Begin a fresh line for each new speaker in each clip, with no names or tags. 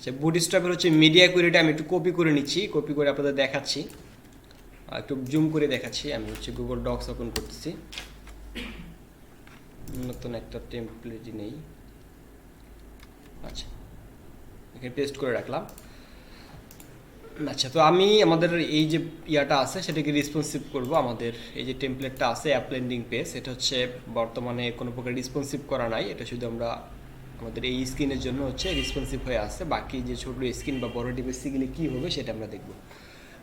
আচ্ছা, বুটস্ট্র্যাপের হচ্ছে মিডিয়া কোয়েরিটা আমি একটু কপি করে নিচ্ছি, কপি করে আপনাদের দেখাচ্ছি, একটু জুম করে দেখাচ্ছি। আমি হচ্ছে গুগল ডক্স ওপেন করতেছি, নতুন একটা টেমপ্লেট নেই। আচ্ছা, এখানে পেস্ট করে রাখলাম। আচ্ছা, তো আমি আমাদের এই যে ইয়াটা আছে সেটাকে রেসপন্সিভ করব। আমাদের এই যে টেমপ্লেটটা আছে অ্যাপ ল্যান্ডিং পেজ, এটা হচ্ছে বর্তমানে কোনো প্রকার রেসপন্সিভ করা নাই, এটা শুধু আমরা আমাদের এই স্ক্রিনের জন্য হচ্ছে রেসপন্সিভ হয়ে আছে। বাকি যে ছোট স্ক্রিন বা বড় ডিভাইস গেলে কী হবে সেটা আমরা দেখব।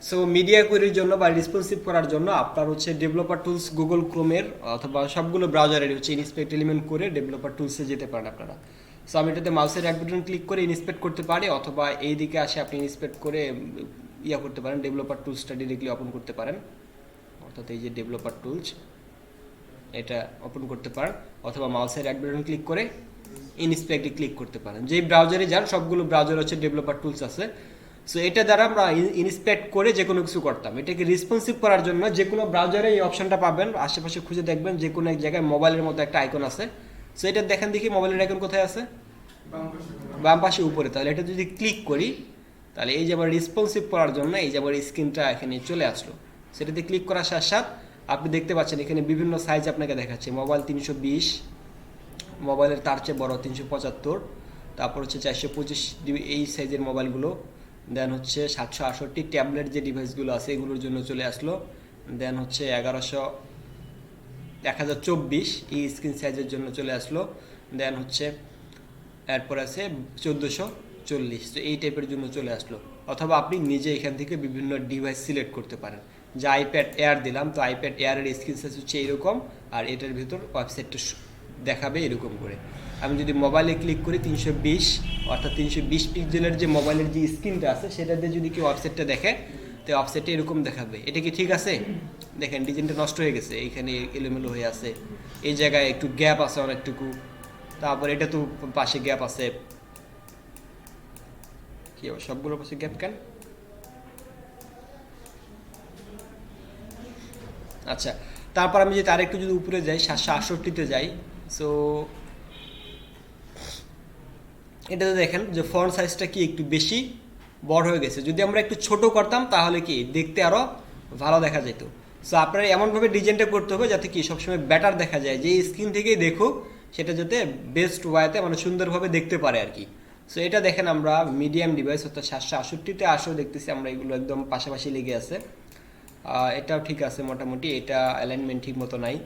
সো মিডিয়া কোয়েরির জন্য বা রেসপন্সিভ করার জন্য আপনার হচ্ছে ডেভেলপার টুলস গুগল ক্রোমের অথবা সবগুলো ব্রাউজারের হচ্ছে ইনস্পেক্ট এলিমেন্ট করে ডেভেলপার টুলসে যেতে পারেন আপনারা। সো আমি এটাতে মাউসের এক বাটন ক্লিক করে ইনস্পেক্ট করতে পারি, অথবা এই দিকে আসে আপনি ইনস্পেক্ট করে ইয়া করতে পারেন, ডেভেলপার টুলসটা ডিরেক্টলি ওপেন করতে পারেন। অর্থাৎ এই যে ডেভেলপার টুলস এটা ওপেন করতে পারেন, অথবা মাউসের এক বাটন ক্লিক করে ইনস্পেক্টে ক্লিক করতে পারেন। যেই ব্রাউজারে যান সবগুলো ব্রাউজার হচ্ছে ডেভেলপার টুলস আছে। সো এটা দ্বারা আমরা ইনস্পেক্ট করে যে কোনো কিছু করতাম। এটাকে রেসপন্সিভ করার জন্য যে কোনো ব্রাউজারে এই অপশনটা পাবেন, আশেপাশে খুঁজে দেখবেন যে কোনো এক জায়গায় মোবাইলের মতো একটা আইকন আছে। সো এটা দেখেন দেখি মোবাইলের আইকন কোথায় আছে, বাম পাশে উপরে। তাহলে এটা যদি ক্লিক করি তাহলে এই যে আবার রেসপন্সিভ করার জন্য এই যে আবার স্ক্রিনটা এখানে চলে আসলো। সেটাতে ক্লিক করার সাথে সাথে আপনি দেখতে পাচ্ছেন এখানে বিভিন্ন সাইজ আপনাকে দেখাচ্ছে। মোবাইল 320, মোবাইলের তার চেয়ে বড় 375, তারপর হচ্ছে 425 এই সাইজের মোবাইলগুলো, দেন হচ্ছে 768 ট্যাবলেট যে ডিভাইসগুলো আছে এগুলোর জন্য চলে আসলো, দেন হচ্ছে 1024 এই স্ক্রিন সাইজের জন্য চলে আসলো, দেন হচ্ছে এরপর আছে 1440, তো এই টাইপের জন্য চলে আসলো। অথবা আপনি নিজে এখান থেকে বিভিন্ন ডিভাইস সিলেক্ট করতে পারেন। যে আইপ্যাড এয়ার দিলাম, তো আইপ্যাড এয়ারের স্ক্রিন সাইজ হচ্ছে এইরকম, আর এটার ভিতর ওয়েবসাইটটা দেখাবে এরকম করে। আমি যদি মোবাইলে ক্লিক করি 320 অর্থাৎ 320 পিক্সেলের যে মোবাইলের যে স্ক্রিনটা আছে সেটা দিয়ে যদি কেউ ওয়েবসাইটটা দেখে তো ওয়েবসাইটটা এরকম দেখাবে। এটা কি ঠিক আছে? দেখেন ডিজাইনটা নষ্ট হয়ে গেছে, এইখানে এলোমেলো হয়ে আছে, এই জায়গায় একটু গ্যাপ আছে অনেকটুকু, তারপর এটা তো পাশে গ্যাপ আছে। কি হবে সবগুলোর পাশে গ্যাপ কেন? আচ্ছা, তারপর আমি যদি আরেকটু যদি উপরে যাই 768-তে যাই, সো এটাতে দেখেন যে ফন্ট সাইজটা কি একটু বেশি বড় হয়ে গেছে। যদি আমরা একটু ছোট করতাম তাহলে কি দেখতে আরও ভালো দেখা যেত। সো আপনারা এমনভাবে ডিজাইনটা করতে হবে যাতে কি সবসময় বেটার দেখা যায়, যে স্ক্রিন থেকেই দেখুক সেটা যাতে বেস্ট ওয়াইতে মানে সুন্দরভাবে দেখতে পারে আর কি। সো এটা দেখেন আমরা মিডিয়াম ডিভাইস অর্থাৎ 768-তে আসেও দেখতেছি আমরা এগুলো একদম পাশাপাশি লেগে আছে। এটাও ঠিক আছে মোটামুটি, এটা অ্যালাইনমেন্ট ঠিক মতো নাই।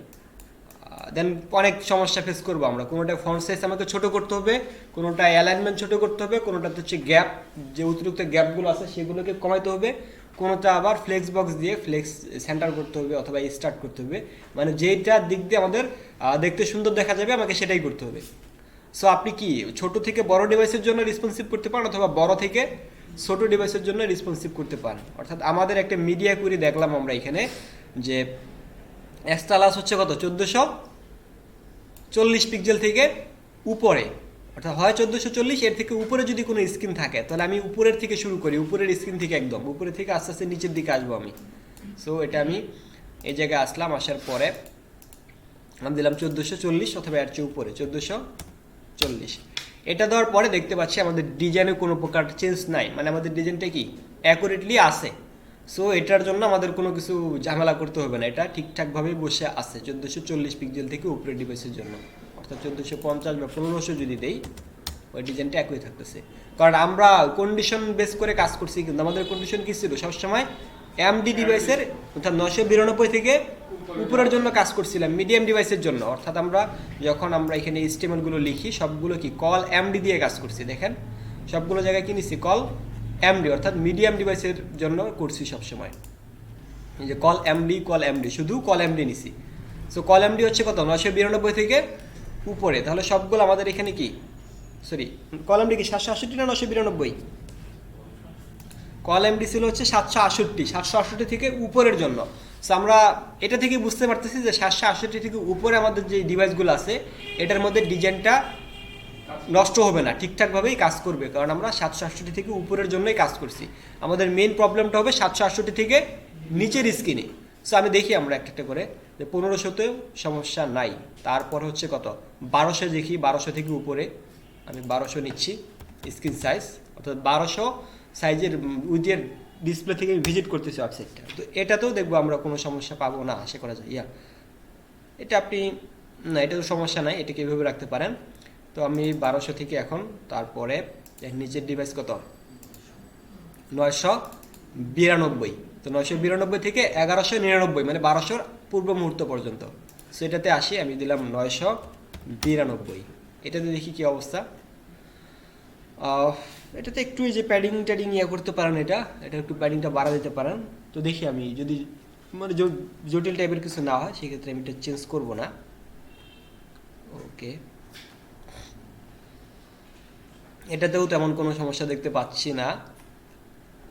দেন অনেক সমস্যা ফেস করবো আমরা। কোনোটা ফন্ট সাইজ আমাকে ছোট করতে হবে, কোনোটা অ্যালাইনমেন্ট ছোট করতে হবে, কোনোটাতে হচ্ছে গ্যাপ যে অতিরিক্ত গ্যাপগুলো আছে সেগুলোকে কমাইতে হবে, কোনোটা আবার ফ্লেক্স বক্স দিয়ে ফ্লেক্স সেন্টার করতে হবে অথবা স্টার্ট করতে হবে। মানে যেইটা দিক দিয়ে আমাদের দেখতে সুন্দর দেখা যাবে আমাকে সেটাই করতে হবে। সো আপনি কি ছোট থেকে বড় ডিভাইসের জন্য রেসপন্সিভ করতে পারেন, অথবা বড় থেকে ছোট ডিভাইসের জন্য রেসপন্সিভ করতে পারেন। অর্থাৎ আমাদের একটা মিডিয়া কোয়েরি দেখলাম আমরা এখানে যে এক্সট্রালাস হচ্ছে কত 1440 পিক্সেল থেকে উপরে, অর্থাৎ হয় 1440 এর থেকে উপরে যদি কোনো স্ক্রিন থাকে তাহলে আমি উপরের থেকে শুরু করি, উপরের স্ক্রিন থেকে একদম উপরে থেকে আস্তে আস্তে নিচের দিকে আসবো আমি। সো এটা আমি এই জায়গায় আসলাম, আসার পরে আমি দিলাম 1440 অথবা এর চেয়ে উপরে 1440। এটা দেওয়ার পরে দেখতে পাচ্ছি আমাদের ডিজাইনে কোনো প্রকার চেঞ্জ নাই, মানে আমাদের ডিজাইনটা কি অ্যাকুরেটলি আছে। সো এটার জন্য আমাদের কোনো কিছু ঝামেলা করতে হবে না, এটা ঠিকঠাকভাবেই বসে আছে 1440 পিক্সেল থেকে উপরে ডিভাইসের জন্য। অর্থাৎ 1450 বা 1500 যদি দেই ওই ডিজাইনটা একই থাকতেছে। কারণ আমরা কন্ডিশন বেস করে কাজ করছি, কিন্তু আমাদের কন্ডিশন কী ছিল সবসময় এমডি ডিভাইসের অর্থাৎ 992 থেকে উপরের জন্য কাজ করছিলাম, মিডিয়াম ডিভাইসের জন্য। অর্থাৎ আমরা যখন আমরা এখানে স্টেটমেন্টগুলো লিখি সবগুলো কি কল এমডি দিয়ে কাজ করছি। দেখেন সবগুলো জায়গায় কি নিচ্ছি কল এমডি, অর্থাৎ মিডিয়াম ডিভাইসের জন্য করছি সবসময়। এই যে কল এমডি শুধু কল এমডি নিছি। সো কল এমডি হচ্ছে কত 992 থেকে উপরে, তাহলে সবগুলো আমাদের এখানে কি সরি কল এমডি কি 768 না 992? কল এমডি ছিল হচ্ছে 768 থেকে উপরের জন্য। সো আমরা এটা থেকে বুঝতে পারতেছি যে 768 থেকে উপরে আমাদের যে ডিভাইসগুলো আছে এটার মধ্যে ডিজাইনটা নষ্ট হবে না, ঠিকঠাকভাবেই কাজ করবে, কারণ আমরা 768 থেকে উপরের জন্যই কাজ করছি। আমাদের মেইন প্রবলেমটা হবে 768 থেকে নিচের স্ক্রিনে। সো আমি দেখি আমরা একটা করে যে 1500তেও সমস্যা নাই। তারপর হচ্ছে কত 1200 দেখি, 1200 থেকে উপরে আমি 1200 নিচ্ছি। স্ক্রিন সাইজ, অর্থাৎ 1200 সাইজের উইথের ডিসপ্লে থেকে ভিজিট করতেছি ওয়েবসাইটটা। তো এটাতেও দেখবো আমরা কোনো সমস্যা পাবো না আশা করা যায়। এটা আপনি না, এটা তো সমস্যা নাই, এটাকে এভাবে রাখতে পারেন। তো আমি 1200 থেকে এখন তারপরে নিচের ডিভাইস কত 992। তো 992 থেকে 1199 মানে 1200 পূর্ব মুহূর্ত পর্যন্ত। সেটাতে আসি, আমি দিলাম 992। এটাতে দেখি কি অবস্থা। এটাতে একটু এই যে প্যাডিং করতে পারেন, এটা একটু প্যাডিংটা বাড়া দিতে পারেন। তো দেখি আমি যদি মানে জটিল টাইপের কিছু না হয় সেক্ষেত্রে আমি এটা চেঞ্জ করব না। ওকে, এটাতেও তেমন কোনো সমস্যা দেখতে পাচ্ছি না।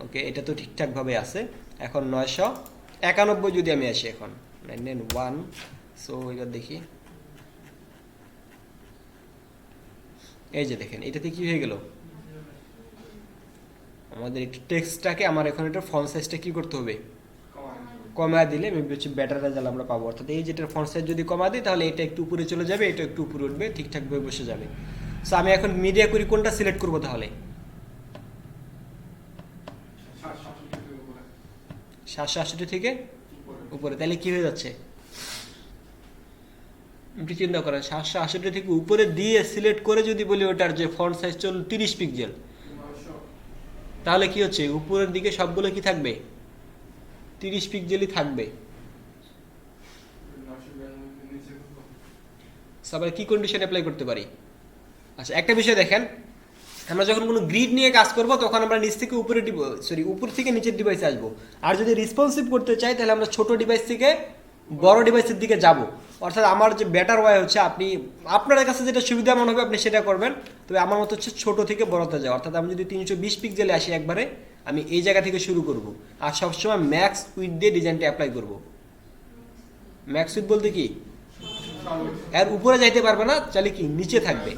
ওকে, এটা তো ঠিকঠাকভাবে আছে। এখন 991 যদি আমি আসি, এখন 991। সো এবার দেখি, এই যে দেখেন এটাতে কি হয়ে গেল, আমাদের একটু টেক্সটটাকে আমার এখন এটা ফন্ট সাইজটা কি করতে হবে, কমা দিলে মেবি হচ্ছে বেটার রেজাল্ট আমরা পাবো। অর্থাৎ এই যেটার ফন্ট সাইজ যদি কমা দিই তাহলে এটা একটু উপরে চলে যাবে, এটা একটু উপরে উঠবে, ঠিকঠাকভাবে বসে যাবে। সো আমি এখন মিডিয়া করি কোনটা সিলেক্ট করবো তাহলে, 768 থেকে উপরে। তাহলে কি হয়ে যাচ্ছে একটু চিন্তা করেন, 768 থেকে উপরে দিয়ে সিলেক্ট করে যদি বলি ওটার যে ফন্ট সাইজ চল 30 পিক্সেল, তাহলে কি হচ্ছে উপরের দিকে সবগুলো কি থাকবে 30 পিক্সেলই থাকবে। আবার কি কন্ডিশন অ্যাপ্লাই করতে পারি? আচ্ছা, একটা বিষয় দেখেন, আমরা যখন কোনো গ্রিড নিয়ে কাজ করব তখন আমরা নিচ থেকে উপরে উপর থেকে নিচের ডিভাইসে আসবো। আর যদি রেসপন্সিভ করতে চাই তাহলে আমরা ছোট ডিভাইস থেকে বড় ডিভাইসের দিকে যাব। অর্থাৎ আমার যে বেটার ওয়ে হচ্ছে, আপনি আপনার কাছে যেটা সুবিধা মনে হবে আপনি সেটা করবেন। তবে আমার মতো হচ্ছে ছোট থেকে বড়তে যাওয়া। অর্থাৎ আমি যদি 320 পিক্সেলে আসি একবারে, আমি এই জায়গা থেকে শুরু করব। আর সবসময় ম্যাক্স উইথ দিয়ে ডিজাইনটা অ্যাপ্লাই করব। ম্যাক্স উইথ বলতে কি, এর উপরে যাইতে পারবে না, চাইলে কি নিচে থাকবে।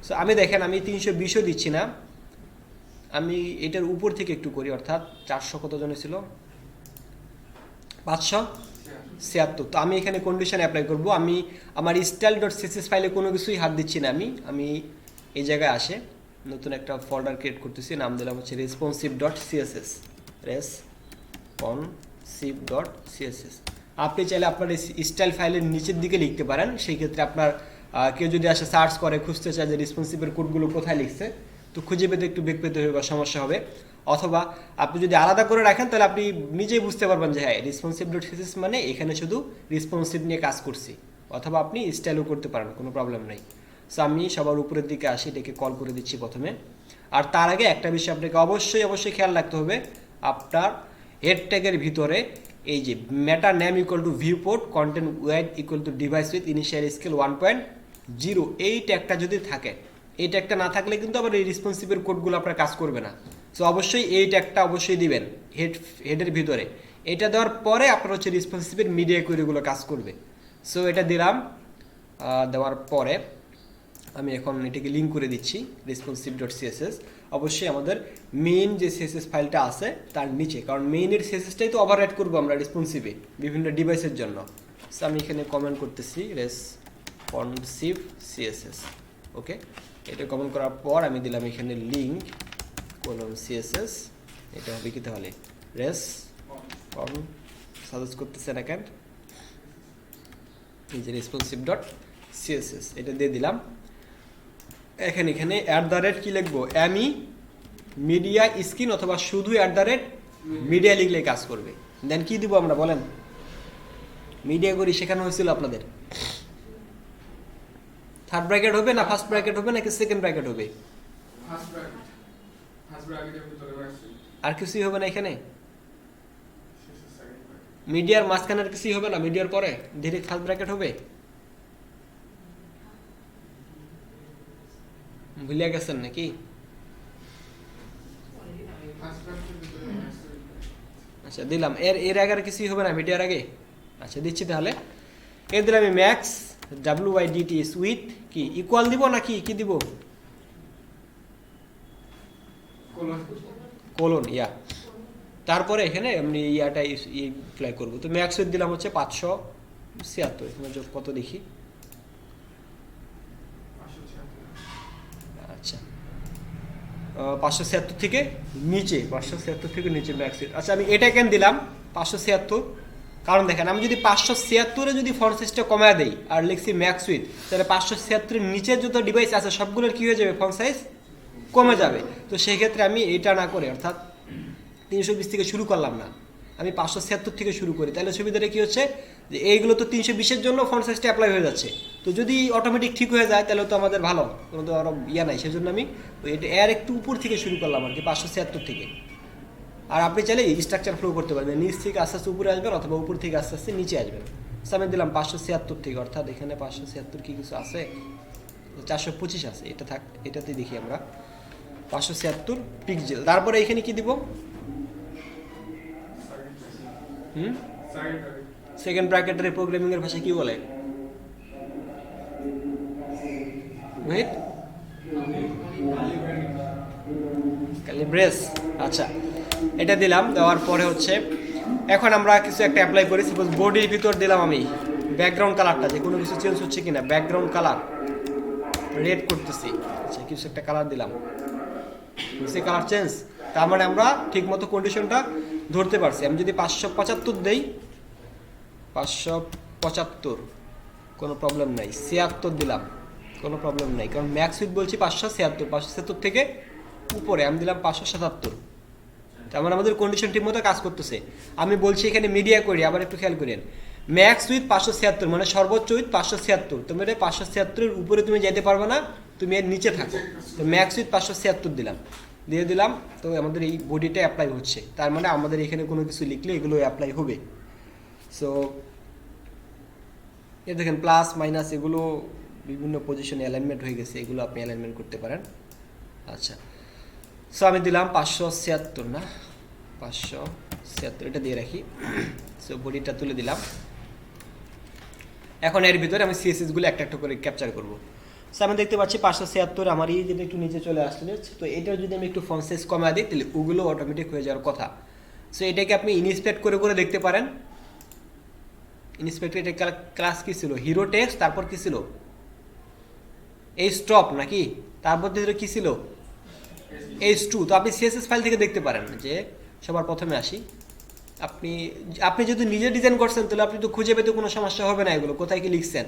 সো আমি দেখেন, আমি 320ও দিচ্ছি না, আমি এটার উপর থেকে একটু করি। অর্থাৎ 400 কত জনে ছিল, 576। তো আমি এখানে কন্ডিশন অ্যাপ্লাই করব। আমি আমার style.css ফাইলে কোনো কিছুই হাত দিচ্ছি না। আমি এই জায়গায় আসে নতুন একটা ফোল্ডার ক্রিয়েট করতেছি, নাম দিলাম হচ্ছে responsive.css। responsive.css। আপনি চাইলে আপনার স্টাইল ফাইলের নিচের দিকে লিখতে পারেন। সেই ক্ষেত্রে আপনার কেউ যদি আসে সার্চ করে খুঁজতে চায় যে রেসপন্সিভের কোডগুলো কোথায় লিখছে, তো খুঁজে পেতে একটু বেগ পেতে হবে বা সমস্যা হবে। অথবা আপনি যদি আলাদা করে রাখেন তাহলে আপনি নিজেই বুঝতে পারবেন যে হ্যাঁ responsive.css মানে এখানে শুধু রেসপন্সিভ নিয়ে কাজ করছি। অথবা আপনি স্টাইলও করতে পারেন, কোনো প্রবলেম নেই। সো আমি সবার উপরের দিকে আসি, এটাকে কল করে দিচ্ছি প্রথমে। আর তার আগে একটা বিষয় আপনাকে অবশ্যই খেয়াল রাখতে হবে, আপনার হেড ট্যাগের ভিতরে এই যে meta name equal to viewport content width equal to device width initial scale 1.0 এই ট্যাগটা যদি থাকে, এই ট্যাগটা না থাকলে কিন্তু আবার এই রেসপন্সিভের কোডগুলো আপনার কাজ করবে না। সো অবশ্যই এই ট্যাগটা অবশ্যই দিবেন হেডের ভিতরে। এটা দেওয়ার পরে আপনার হচ্ছে রেসপন্সিভের মিডিয়া কোয়েরিগুলো কাজ করবে। সো এটা দিলাম, দেওয়ার পরে আমি এখন এটাকে লিঙ্ক করে দিচ্ছি responsive.css। অবশ্যই আমাদের মেইন যে সিএসএস ফাইলটা আছে তার নিচে, কারণ মেইনের সিএসএসটাই তো ওভাররাইট করবো আমরা রেসপন্সিভে বিভিন্ন ডিভাইসের জন্য। সো আমি এখানে কমেন্ট করতেছি responsive css। ওকে, এটা কমেন্ট করার পর আমি দিলাম এখানে লিঙ্ক css। এটা হবে কি তাহলে সাজেস্ট করতেছে না কেন, এই যে responsive.css এটা দিয়ে দিলাম। এখানে @ কি লিখবো, আমি মিডিয়া স্ক্রিন অথবা শুধু @ মিডিয়া লিখলে কাজ করবে। দেন কি দিব আমরা বলেন, মিডিয়া করি শেখানো হয়েছিল আপনাদের। থার্ড ব্র্যাকেট হবে না ফার্স্ট ব্র্যাকেট হবে নাকি সেকেন্ড ব্র্যাকেট হবে? আর কিছুই হবে না এখানে, মিডিয়ার মাঝখানে আর কিছুই হবে না, মিডিয়ার পরে ডিরেক্ট ফার্স্ট ব্র্যাকেট হবে। ভুলে গেছেন নাকি? আচ্ছা দিলাম, এর আগে আর কিছুই হবে না মিডিয়ার আগে। আচ্ছা দিচ্ছি তাহলে, এর দিলাম আমি ম্যাক্স WYDTS উইথ কি ইকুয়াল দিব নাকি কি দিব, কোলন তারপরে এখানে আমি ইয়াটা অ্যাপ্লাই করবো। তো ম্যাক্স উইথ দিলাম হচ্ছে 576। এখানে কত দেখি, আচ্ছা 576 থেকে নিচে, 576 থেকে নিচে ম্যাক্স উইথ। আচ্ছা আমি এটা কেন দিলাম 576, কারণ দেখেন আমি যদি 576-এ যদি ফন্ট সাইজটা কমায় দেই আর লিখছি ম্যাক্স উইথ, তাহলে 576-এর নিচের যত ডিভাইস আছে সবগুলোর কী হয়ে যাবে, ফন্ট সাইজ কমে যাবে। তো সেই ক্ষেত্রে আমি এটা না করে অর্থাৎ 320 থেকে শুরু করলাম না, আমি 576 থেকে শুরু করি, তাহলে সুবিধাটা কী হচ্ছে যে এইগুলো তো 320-এর জন্য ফন্ট সাইজটা অ্যাপ্লাই হয়ে যাচ্ছে। তো যদি অটোমেটিক ঠিক হয়ে যায় তাহলে তো আমাদের ভালো, কোনো তো আরও ইয়া নাই। সেজন্য আমি এটা এর একটু উপর থেকে শুরু করলাম আর কি, 576 থেকে। আর আপনি চাইলে স্ট্রাকচার ফ্লো করতে পারবেন, নিচ থেকে আস্তে আস্তে উপরে আসবেন অথবা উপর থেকে আস্তে আস্তে নিচে আসবেন। আমি দিলাম 576 থেকে, অর্থাৎ এখানে 576 কি কিছু আছে, 425 আছে, এটা থাক, এটাতে দেখি আমরা 576 পিক্সেল। তারপরে এখানে কি দিব, সেকেন্ড ব্র্যাকেটের প্রোগ্রামিং এর ভাষা কি বলে, ক্যালিব্রেস। আচ্ছা এটা দিলাম, দেওয়ার পরে হচ্ছে এখন আমরা কিছু একটা অ্যাপ্লাই করি। সাপোজ বডির ভিতর দিলাম আমি ব্যাকগ্রাউন্ড কালারটা, যে কোনো কিছু চেঞ্জ হচ্ছে কিনা, ব্যাকগ্রাউন্ড কালার রেড করতেছি। আচ্ছা কিছু একটা কালার দিলাম, বুঝছি কালার চেঞ্জ, তার মানে আমরা ঠিক মতো কন্ডিশনটা ধরতে পারছি। আমি যদি 575 দেই, 575 কোনো প্রবলেম নাই, 76 দিলাম কোনো প্রবলেম নাই, কারণ ম্যাক্স উইথ বলছি 576, 576 থেকে উপরে আমি দিলাম 577। তার মানে আমাদের কন্ডিশন ঠিক মতো কাজ করতেছে। আমি বলছি এখানে মিডিয়া করি, আবার একটু খেয়াল করেন, ম্যাক্স উইথ 576 মানে সর্বোচ্চ উইথ 576, তুমি এটা 576-এর উপরে তুমি যেতে পারবে না, তুমি এর নিচে থাকো। তো ম্যাক্স উইথ 576 দিলাম, দিয়ে দিলাম, তো আমাদের এই বডিটা অ্যাপ্লাই হচ্ছে, তার মানে আমাদের এখানে কোনো কিছু লিখলে এগুলো অ্যাপ্লাই হবে। সো এ দেখেন প্লাস মাইনাস এগুলো বিভিন্ন পজিশনে অ্যালাইনমেন্ট হয়ে গেছে, এগুলো আপনি অ্যালাইনমেন্ট করতে পারেন। আচ্ছা সো আমি দিলাম 576 না, 576 এটা দিয়ে রাখি। সো বডিটা তুলে দিলাম। এখন এর ভিতরে আমি সিএসএসগুলো একটা একটা করে ক্যাপচার করব। সো আমি দেখতে পাচ্ছি 576 আমার এই যেটা একটু নিচে চলে আসলে, তো এটার যদি আমি একটু ফন্ট সাইজ কমায় দিই তাহলে ওগুলো অটোমেটিক হয়ে যাওয়ার কথা। সো এটাকে আপনি ইনস্পেক্ট করে করে দেখতে পারেন। ইনস্পেক্টর এটা ক্লাস কী ছিল, হিরো টেক্সট, তারপর কী ছিল এই স্টপ নাকি, তারপর কী ছিল H2। তো আপনি সিএসএস ফাইল থেকে দেখতে পারেন যে সবার প্রথমে আসি, আপনি যদি নিজে ডিজাইন করছেন তাহলে আপনি তো খুঁজে পেতে কোনো সমস্যা হবে না এগুলো কোথায় কি লিখছেন।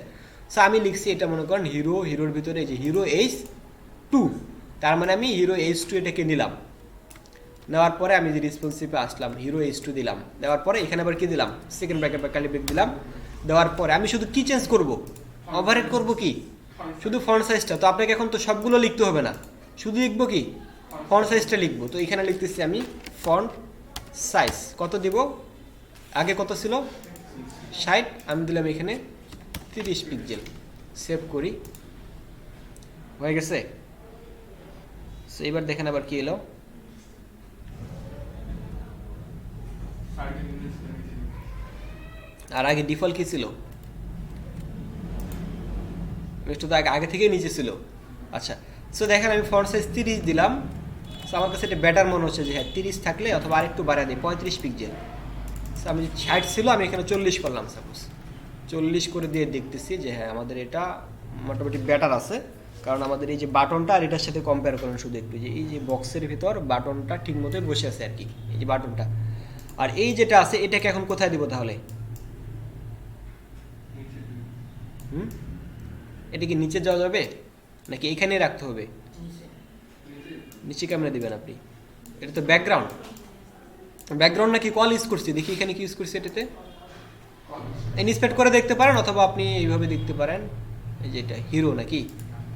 সো আমি লিখছি এটা মনে করেন হিরোর ভিতরে এই যে হিরো H2, তার মানে আমি হিরো H2 এটাকে নিলাম, নেওয়ার পরে আমি যে রেসপন্সিভে আসলাম হিরো H2 দিলাম, দেওয়ার পরে এখানে আবার কি দিলাম, সেকেন্ড ব্র্যাকেট বা কার্লি ব্রেক দিলাম। দেওয়ার পরে আমি শুধু কি চেঞ্জ করব, ওভারহেড করব কি, শুধু ফন্ট সাইজটা। তো আপনাকে এখন তো সবগুলো লিখতে হবে না, শুধু লিখবো কি ফন্ট সাইজটা লিখবো। তো এখানে লিখতেছি আমি ফন্ট সাইজ কত দিব, আগে কত ছিল 60, আমি দিলাম এখানে 30 পিক্সেল। সেভ করি, হয়ে গেছে। সো এবার দেখেন আবার কি এলো, আর আগে ডিফল্ট কি ছিল, একটু তো আগে থেকেই নিচে ছিল। আচ্ছা সো দেখেন আমি ফন্ট সাইজ 30 দিলাম। সো আমার কাছে এটা বেটার মনে হচ্ছে যে হ্যাঁ 30 থাকলে, অথবা আরেকটু বাড়িয়ে দিই 35 পিক্সেল। সো আমি 60 ছিল, আমি এখানে 40 করলাম, সাপোজ 40 করে দিয়ে দেখতেছি যে হ্যাঁ আমাদের এটা মোটামুটি বেটার আছে। কারণ আমাদের এই যে বাটনটা আর এটার সাথে কম্পেয়ার করেন শুধু একটু, যে এই যে বক্সের ভিতর বাটনটা ঠিক মতোই বসে আছে আর কি, এই যে বাটনটা। আর এই যেটা আছে এটাকে এখন কোথায় দিব তাহলে, এটা কি নিচে যাওয়া যাবে নাকি এইখানেই রাখতে হবে, নিচে ক্যামেরা দিবেন আপনি, এটা তো ব্যাকগ্রাউন্ড নাকি কল ইউজ করছি, দেখি এখানে কি ইউজ করছি, এটাতে ইনস্পেক্ট করে দেখতে পারেন, অথবা আপনি এইভাবে দেখতে পারেন। এই যে এটা হিরো নাকি,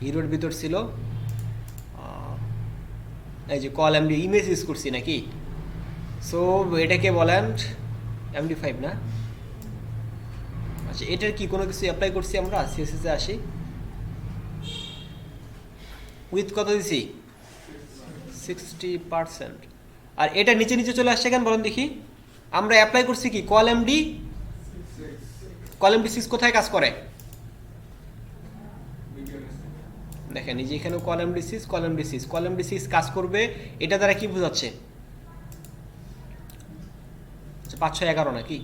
হিরোর ভিতর ছিল এই যে কল এমডি ইমেজ ইউজ করছি নাকি। সো এটাকে বলেন MD5 না। আচ্ছা এটার কি কোনো কিছু অ্যাপ্লাই করছি আমরা, সিএসএসে আসি, উইথ কত দিছি 60%। আর এটা নিচে নিচে চলে আসছে কেন বলেন দেখি, আমরা অ্যাপ্লাই করছি কি কল MD6 কোথায় কাজ করে দেখেন, এই যে এখানে কল MD6 কাজ করবে, এটা দ্বারা কি বোঝাচ্ছে 5, 6, 11 নাকি।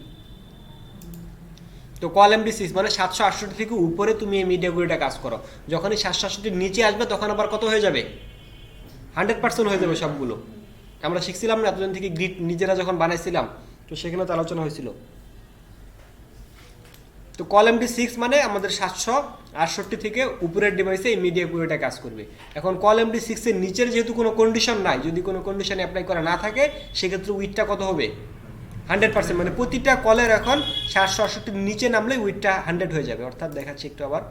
তো কল MD6 মানে 768 থেকে উপরে তুমি এই মিডিয়াগুলোটা কাজ করো, যখনই 768 নিচে আসবে তখন আবার কত হয়ে যাবে 100% হয়ে যাবে সবগুলো। আমরা শিখছিলাম না এতদিন থেকে গ্রিড নিজেরা যখন বানাইছিলাম, তো সেখানে তো আলোচনা হয়েছিল। তো কল MD6 মানে আমাদের 768 থেকে উপরের ডিভাইসে এই মিডিয়া কুয়েটা কাজ করবে। এখন কল MD6 এর নিচের যেহেতু কোনো কন্ডিশন নাই, যদি কোনো কন্ডিশন অ্যাপ্লাই করা না থাকে, সেক্ষেত্রে উইথটা কত হবে? 100%। মানে প্রতিটা কলের এখন 768 নিচে নামলে উইথটা 100 হয়ে যাবে। অর্থাৎ দেখাচ্ছি একটু আবার,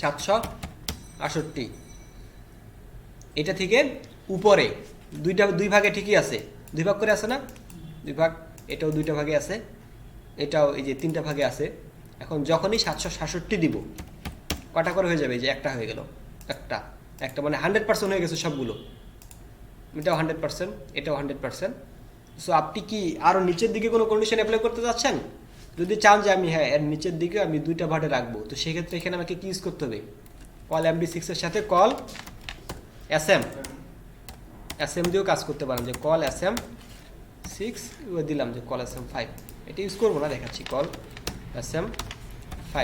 768 এটা থেকে উপরে দুই ভাগে ঠিকই আছে, 2 ভাগ করে আছে না, 2 ভাগ, এটাও 2টা ভাগে আছে, এটাও এই যে 3টা ভাগে আছে। এখন যখনই 766 দিব, কটা করে হয়ে যাবে? এই যে একটা হয়ে গেল, একটা মানে 100% হয়ে গেছে সবগুলো। এটাও 100%, এটাও 100%। সো আপনি কি আরও নিচের দিকে কোনো কন্ডিশন অ্যাপ্লাই করতে চাচ্ছেন? যদি চান যে আমি হ্যাঁ এর নিচের দিকে আমি 2টা ভাটে রাখবো, তো সেক্ষেত্রে এখানে আমাকে কি ইউজ করতে হবে? কল MD6 এর সাথে কল SM দিয়েও কাজ করতে পারেন, যে কল SM6 দিলাম, যে কল SM5 এটা ইউজ করবো না, দেখাচ্ছি কল SM5।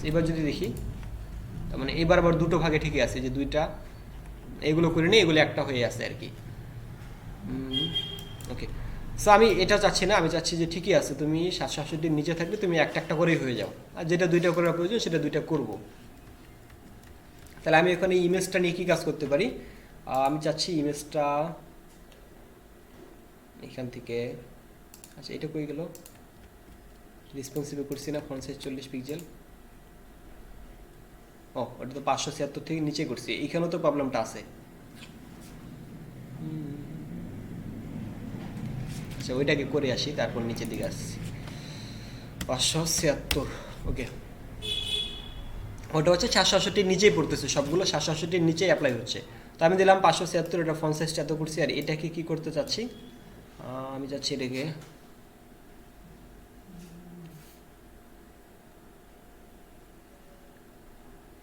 এবার যদি দেখি, তার মানে এবার আবার 2টো ভাগে ঠিকই আছে, যে 2টা এগুলো করে নিই, এগুলো একটা হয়ে আছে আর কি। ওকে, সো আমি এটা চাচ্ছি না, আমি চাচ্ছি যে ঠিকই আছে, তুমি 768 নিচে থাকলে তুমি একটা করেই হয়ে যাও, আর যেটা 2টা করার প্রয়োজন সেটা 2টা করবো। তাহলে আমি এখানে ইমেজটা নিয়ে কি কাজ করতে পারি? আমি চাচ্ছি ইমেজটা এখান থেকে, আচ্ছা এটা কই গেল, রেসপন্সিভ করছি না, ফন্ট সাইজ 40 পিক্সেল, ও ওটা তো 576 থেকে নিচে করছি, এইখানেও তো প্রবলেমটা আছে। আচ্ছা ওইটাকে করে আসি, তারপর নিচের দিকে আসছি, 576। ওকে, ওটা হচ্ছে 768 নিচেই পড়তেছে, সবগুলো 768 নিচেই অ্যাপ্লাই হচ্ছে। তো আমি দিলাম 576, এটা ফন্ট সাইজটা এত করছি। আর এটাকে কি করতে চাচ্ছি, আমি চাচ্ছি এটাকে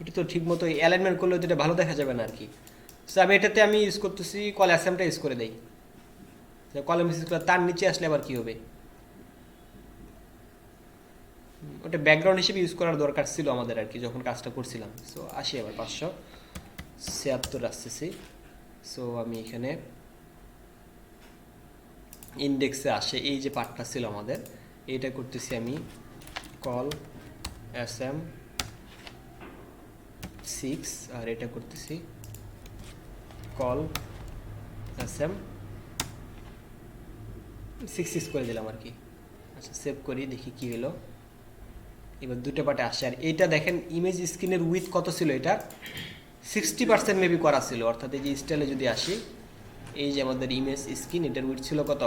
এটা তো ঠিক মতো অ্যালাইনমেন্ট করলে তো এটা ভালো দেখা যাবে না আর কি। সো আমি এটাতে আমি ইউজ করতেছি কল অ্যাসেমটা ইউজ করে দেই, কলম ইউজ করে তার নিচে আসলে আবার কি হবে? ওটা ব্যাকগ্রাউন্ড হিসেবে ইউজ করার দরকার ছিল আমাদের আর কি, যখন কাজটা করছিলাম। সো আসি আবার 576 আসতেছি। সো আমি এখানে ইন্ডেক্সে আসে এই যে পার্টটা ছিল আমাদের, এইটা করতেছি আমি কল SM6, আর এটা করতেছি কল SM6 করে দিলাম আর কি। আচ্ছা সেভ করি, দেখি কি হলো। এবার 2টা পার্টে আসে, আর এইটা দেখেন ইমেজ স্ক্রিনের উইথ কত ছিল, এটা 60% মেবি করা ছিল। অর্থাৎ এই যে স্টাইলে যদি আসি, এই যে আমাদের ইমেজ স্ক্রিন, এটার উইথ ছিল কত?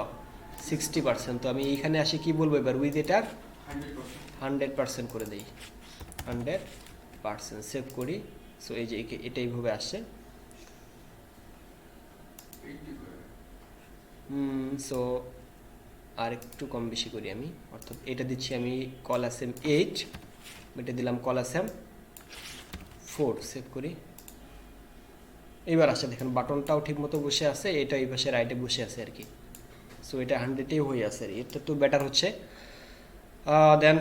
60%। তো আমি এইখানে আসি কি বলবো এবার, উইথ এটার 100% করে দেই, 100%। সেভ করি। সো এই যে এটা এইভাবে আসছে। সো আর একটু কম বেশি করি আমি, অর্থাৎ এটা দিচ্ছি আমি কল SM8, এটা দিলাম কল SM4। সেভ করি। এইবার আসে দেখেন বাটনটাও ঠিক মতো বসে আছে, এটা এই পাশে রাইটে বসে আছে আর কি। সো এটা 100-এই হয়ে আছে, এটা তো বেটার হচ্ছে। দেন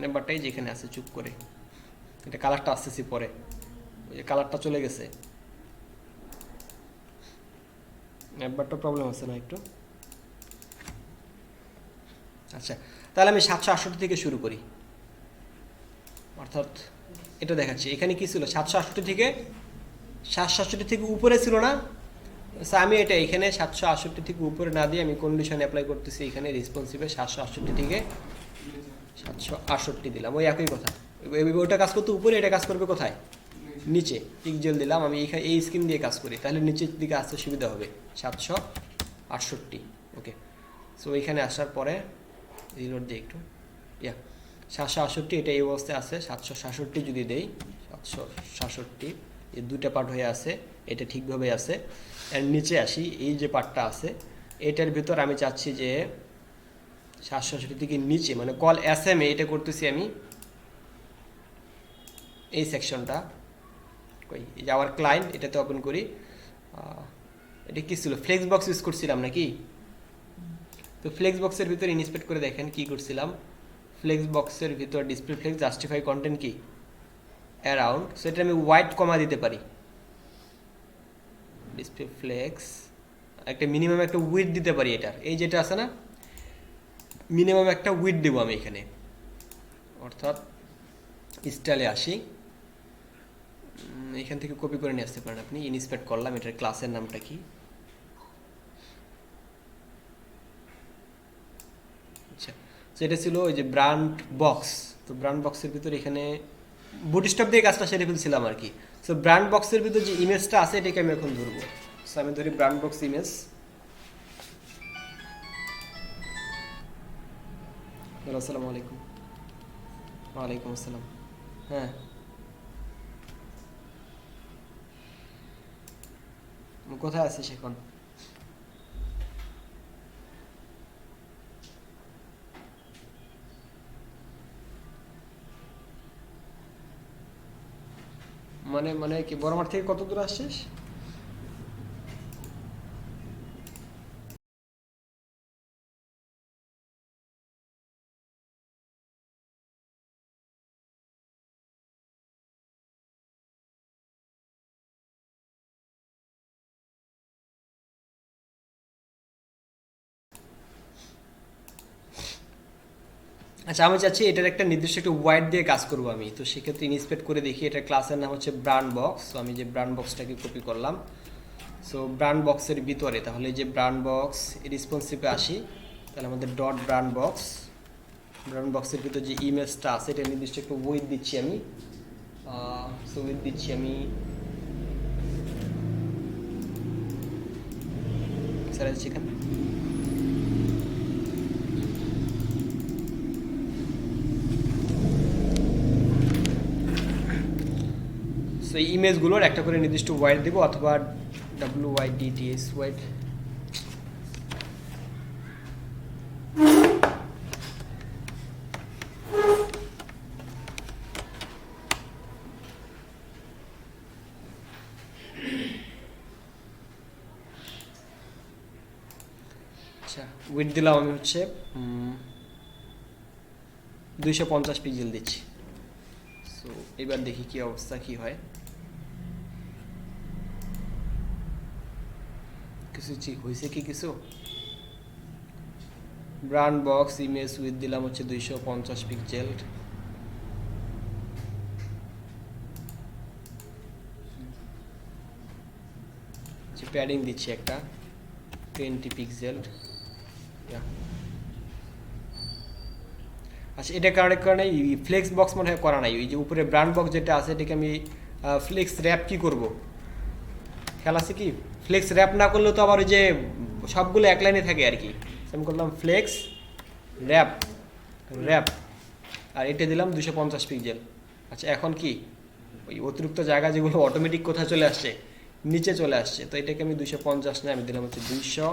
নাম্বারটাই যেখানে আছে চুপ করে, এটা কালারটা আসতেছি পরে, ওই যে কালারটা চলে গেছে, নাম্বারটা প্রবলেম আছে না একটু। আচ্ছা তাহলে আমি 768 থেকে শুরু করি, অর্থাৎ এটা দেখাচ্ছি। এখানে কি ছিল? 768 থেকে উপরে ছিল না? আমি এটা এখানে 768 থেকে উপরে না দিয়ে আমি কন্ডিশন অ্যাপ্লাই করতেছি, এখানে রেসপন্সিভে 768 থেকে 768 দিলাম, ওই একই কথা। ওটা কাজ করতে উপরে, এটা কাজ করবে কোথায়? নিচে। পিক্সেল দিলাম আমি এখানে, এই স্ক্রিন দিয়ে কাজ করি, তাহলে নিচের দিকে আসতে সুবিধা হবে। 768। ওকে, সো এখানে আসার পরে রিলোড দিই একটু, 768, এটা এই অবস্থায় আছে। 767 যদি দেই, 767, এই 2টা পার্ট হয়ে আছে, এটা ঠিকভাবে আছে। এর নিচে আসি, এই যে পার্টটা আছে, এটার ভিতর আমি চাচ্ছি যে 767 থেকে নিচে, মানে কল SM এটা করতেছি আমি, এই সেকশনটা কই, এই যে আওয়ার ক্লায়েন্ট, এটাতে ওপেন করি। এটা কি ছিল? ফ্লেক্স বক্স ইউজ করছিলাম নাকি? তো ফ্লেক্স বক্সের ভিতরে ইনস্পেক্ট করে দেখেন কি করছিলাম। ফ্লেক্স বক্সের ভিতর ডিসপ্লে ফ্লেক্স জাস্টিফাই কন্টেন্ট কি অ্যারাউন্ড, সো এটা আমি হোয়াইট কমা দিতে পারি। ডিসপ্লে ফ্লেক্স একটা মিনিমাম একটা উইথ দিতে পারি এটার, এই যেটা আছে না মিনিমাম একটা উইথ দেবো আমি এখানে, অর্থাৎ স্টাইলে আসি, এখান থেকে কপি করে নিয়ে আসতে পারেন আপনি। ইনস্পেক্ট করলাম, এটার ক্লাসের নামটা কি, আচ্ছা সেটা ছিল ওই যে ব্র্যান্ড বক্স। তো ব্র্যান্ড বক্সের ভিতরে এখানে বুটস্ট্র্যাপ দিয়ে কাজটা সেরে ফেলছিলাম আর কি। সো ব্র্যান্ড বক্সের ভিতর যে ইমেজটা আছে এটাকে আমি এখন ধরবো। সো আমি ধরি ব্র্যান্ড বক্স ইমেজ। আসসালামু আলাইকুম। ওয়ালাইকুম আসসালাম। হ্যাঁ কোথায় আছিস এখন? মানে মানে কি বড় মাঠ থেকে কত দূর আসছিস? আচ্ছা আমি চাচ্ছি এটার একটা নির্দিষ্ট একটা ওয়াইড দিয়ে কাজ করবো আমি। তো সেক্ষেত্রে ইনস্পেক্ট করে দেখি এটার ক্লাসের নাম হচ্ছে ব্র্যান্ড বক্স। তো আমি যে ব্র্যান্ড বক্সটাকে কপি করলাম, সো ব্র্যান্ড বক্সের ভিতরে তাহলে যে ব্র্যান্ড বক্স রেসপন্সিভে আসি, তাহলে আমাদের ডট ব্র্যান্ড বক্স, ব্র্যান্ড বক্সের ভিতরে যে ইমেজটা আছে এটা নির্দিষ্ট একটা উইথ দিচ্ছি আমি। সো উইথ দিচ্ছি আমি স্যার এখানে সো এই ইমেজগুলোর একটা করে নির্দিষ্ট ওয়াইড দেবো, অথবা WYDTS ওয়াইড। আচ্ছা উইথ দিলাম আমি হচ্ছে 250 পিক্সেল দিচ্ছি। সো এবার দেখি কি অবস্থা কি হয়। কিছু হয়েছে কি কিছু? ব্র্যান্ড বক্স ইমেজ উইথ দিলাম হচ্ছে 250 পিক্সেল। প্যাডিং দিচ্ছি একটা 20 পিক্সেল। আচ্ছা এটা কারণে ফ্লেক্স বক্স মনে হয় করা নাই, ওই যে উপরে ব্র্যান্ড বক্স যেটা আছে এটাকে আমি ফ্লেক্স র্যাপ কি করব, খেয়াল আছে কি? ফ্লেক্স র্যাপ না করলেও তো আবার ওই যে সবগুলো এক লাইনে থাকে আর কি। আমি করলাম ফ্লেক্স র্যাপ র্যাপ, আর এটা দিলাম 250 পিক্সেল। আচ্ছা এখন কি ওই অতিরিক্ত জায়গা যেগুলো অটোমেটিক কোথায় চলে আসছে, নিচে চলে আসছে। তো এটাকে আমি 250 না, আমি দিলাম হচ্ছে 200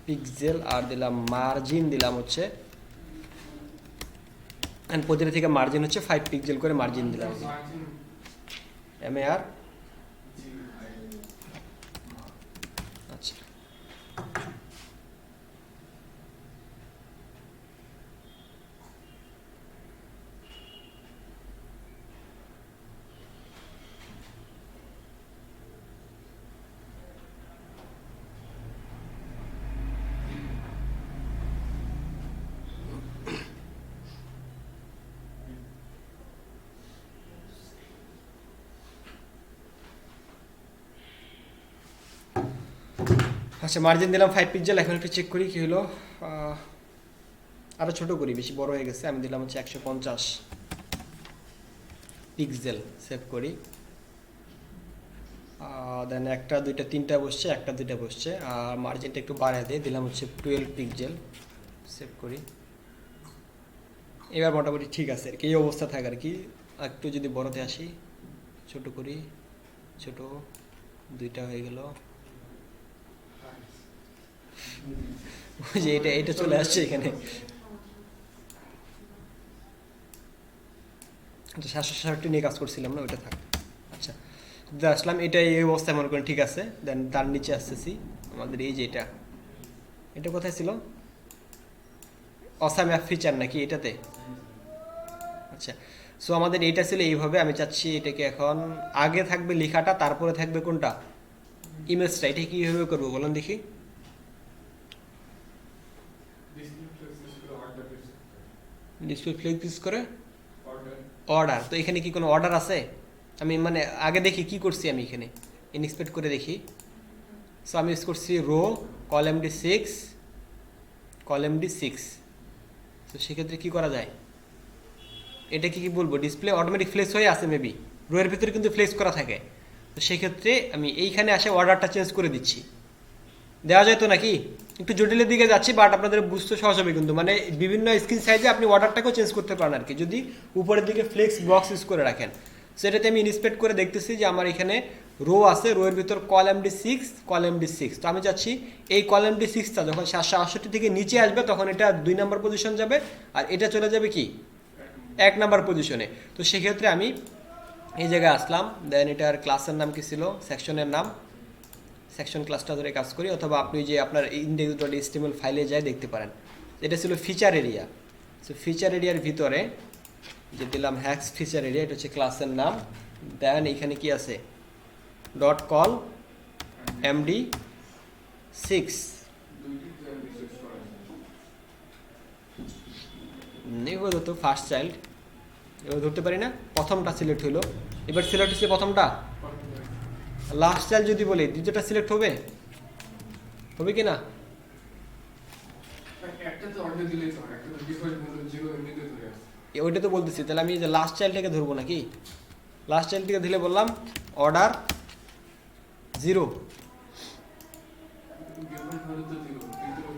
পিক্সেল, আর দিলাম মার্জিন দিলাম হচ্ছে, প্রতিটা থেকে মার্জিন হচ্ছে 5 পিক্সেল করে মার্জিন দিলাম MAR। আচ্ছা আচ্ছা মার্জিন দিলাম 5 পিক্সেল। এখন একটু চেক করি কি হলো, আরও ছোটো করি, বেশি বড় হয়ে গেছে। আমি দিলাম হচ্ছে 150 পিক্সেল, সেভ করি। দেন একটা দুইটা তিনটা বসছে, একটা দুইটা বসছে, আর মার্জিনটা একটু বাড়ায় দিয়ে দিলাম হচ্ছে 12 পিক্সেল, সেভ করি। এবার মোটামুটি ঠিক আছে আর কি, এই অবস্থা থাকে আর কি। একটু যদি বড়তে আসি, ছোট করি, ছোট দুইটা হয়ে গেল, যে এটা এটা চলে আসছে এখানে। 760 নিয়ে কাজ করছিলাম না, ওইটা থাক। আচ্ছা আসলাম, এটা এই অবস্থায় মনে করেন ঠিক আছে। দেন তার নিচে আসতেছি, আমাদের এই যে এটা, এটা কোথায় ছিল? অসাম অ্যাপ ফিচার নাকি এটাতে? আচ্ছা, সো আমাদের এইটা ছিল এইভাবে। আমি চাচ্ছি এটাকে এখন আগে থাকবে লেখাটা, তারপরে থাকবে কোনটা, ইমেজটা। এটা কীভাবে করবো বলুন দেখি। ডিসপ্লে ফ্লেক্স ইউজ করে অর্ডার, তো এখানে কি কোনো অর্ডার আছে? আমি মানে আগে দেখি কি করছি আমি এখানে, ইনস্পেক্ট করে দেখি। সো আমি ইউজ করছি rho column D6 column D6। তো সেক্ষেত্রে কি করা যায়, এটা কি বলবো, ডিসপ্লে অটোমেটিক ফ্লেক্স হয়ে আছে মেবি, রোয়ের ভিতরে কিন্তু ফ্লেক্স করা থাকে। তো সেক্ষেত্রে আমি এইখানে আসে অর্ডারটা চেঞ্জ করে দিচ্ছি। দেওয়া যায় তো নাকি? একটু জটিলের দিকে যাচ্ছি, বাট আপনাদের বুঝতে সহজ হবে কিন্তু, মানে বিভিন্ন স্ক্রিন সাইজে আপনি অর্ডারটাকেও চেঞ্জ করতে পারেন আর কি, যদি উপরের দিকে ফ্লেক্স বক্স ইউজ করে রাখেন। সেটাতে আমি ইন্সপেক্ট করে দেখতেছি যে আমার এখানে রো আছে, রোয়ের ভিতর কলাম D6 তো আমি চাচ্ছি এই কলাম D6টা যখন 768 থেকে নিচে আসবে তখন এটা 2 নম্বর পজিশন যাবে, আর এটা চলে যাবে কি 1 নম্বর পজিশনে। তো সেক্ষেত্রে আমি এই জায়গায় আসলাম, দেন এটার ক্লাসের নাম কি ছিল, সেকশনের নাম, সেকশন ক্লাসটা ধরে কাজ করি, অথবা আপনি যে আপনার index.html ফাইলে যায় দেখতে পারেন। এটা ছিল ফিচার এরিয়া। সো ফিচার এরিয়ার ভিতরে যে দিলাম হ্যাক্স ফিচার এরিয়া, এটা হচ্ছে ক্লাসের নাম। দেন এখানে কি আছে, ডট কল MD6, এবার ধরতো ফার্স্ট চাইল্ড, এবার ধরতে পারি না, প্রথমটা সিলেক্ট হলো, এবার সিলেক্ট হচ্ছে প্রথমটা। লাস্ট চাইল্ড যদি বলি দ্বিতীয়টা সিলেক্ট হবে, হবে কি না? ওইটা তো বলতেছি, তাহলে আমি যে লাস্ট চাইল্ডটাকে ধরবো নাকি, লাস্ট চাইল্ডটাকে দিলে বললাম অর্ডার 0,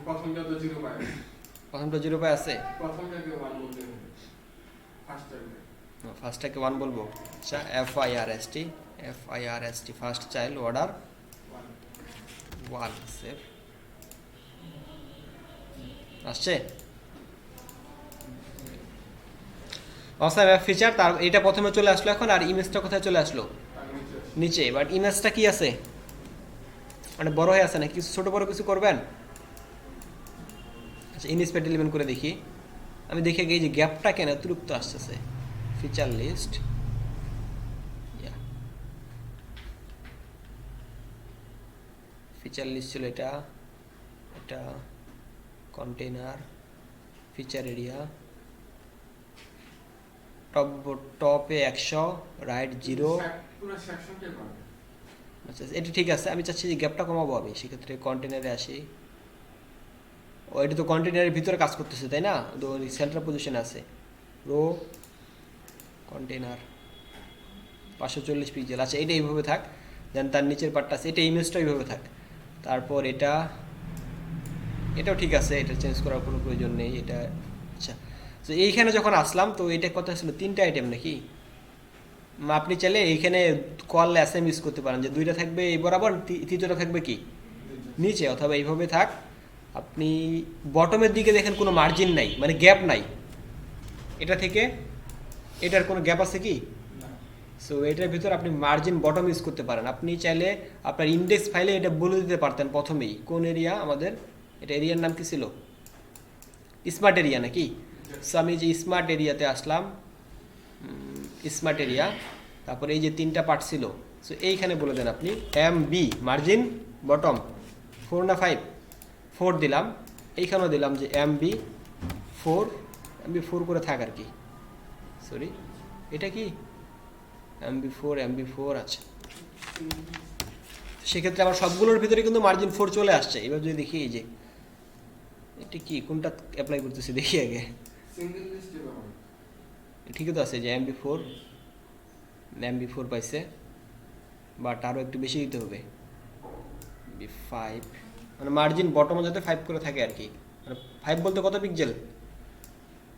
প্রথমটা 0 পায় আছে, ফার্স্টটাকে 1 বলবো। আচ্ছা FIRST first child order 1 save আসছে। অসাম অ্যাপ ফিচার, তার এটা প্রথমে চলে আসলো এখন, আর ইমেজটা কোথায় চলে আসলো, নিচে। বাট ইমেজটা কি আছে, মানে বড় হয়ে আছে না, কিছু ছোট বড় কিছু করবেন। আচ্ছা ইনস্পেক্ট এলিমেন্ট করে দেখি, আমি দেখে গিয়ে যে গ্যাপটা কেন অতিরিক্ত আসতেছে। ফিচার লিস্ট, ফিচার লিস্ট ছিল এটা, এটা কন্টেইনার ফিচার এরিয়া, টপে 100, রাইট 0। আচ্ছা এটা ঠিক আছে, আমি চাচ্ছি যে গ্যাপটা কমাবো। আমি সেক্ষেত্রে কন্টেনারে আসি, ও এটা তো কন্টেনারের ভিতরে কাজ করতেছে তাই না, তো সেন্ট্রাল পজিশনে আছে। রো কন্টেনার 540 পিক্সেল, আচ্ছা এটা এইভাবে থাক। দেন তার নিচের পার্টটা আছে, এটা ইমেজটা এইভাবে থাক। তারপর এটাও ঠিক আছে, এটা চেঞ্জ করার কোনো প্রয়োজন নেই এটা। আচ্ছা তো এইখানে যখন আসলাম, তো এটা কথা ছিল 3টা আইটেম নাকি, আপনি চাইলে এইখানে কল অ্যাসেম ইউজ করতে পারেন, যে 2টা থাকবে এই বরাবর, তৃতীয়টা থাকবে কি নিচে, অথবা এইভাবে থাক। আপনি বটমের দিকে দেখেন কোনো মার্জিন নাই, মানে গ্যাপ নাই, এটা থেকে এটার কোনো গ্যাপ আছে কি, সো এটার ভিতর আপনি মার্জিন বটম ইউজ করতে পারেন। আপনি চাইলে আপনার ইন্ডেক্স ফাইলে এটা বলে দিতে পারতেন প্রথমেই কোন এরিয়া আমাদের, এটা এরিয়ার নাম কি ছিল, স্মার্ট এরিয়া নাকি। সো আমি যে স্মার্ট এরিয়াতে আসলাম, স্মার্ট এরিয়া, তারপরে এই যে 3টা পার্ট ছিল, সো এইখানে বলে দেন আপনি MB মার্জিন বটম 4 না 5, 4 দিলাম। এইখানেও দিলাম যে MB4 করে থাক আর কি, সরি এটা কি MB4 আছে। সেক্ষেত্রে আমার সবগুলোর ভিতরে কিন্তু মার্জিন 4 চলে আসছে। এবার যদি দেখি এই যে এটা কি, কোনটা অ্যাপ্লাই করতেছি দেখি আগে, ঠিকই তো আছে যে MB4 পাইছে, বাট আরও একটু বেশি দিতে হবে, MB5, মানে মার্জিন বটমে যাতে 5 করে থাকে আর কি, মানে 5 বলতে কত পিক্সেল।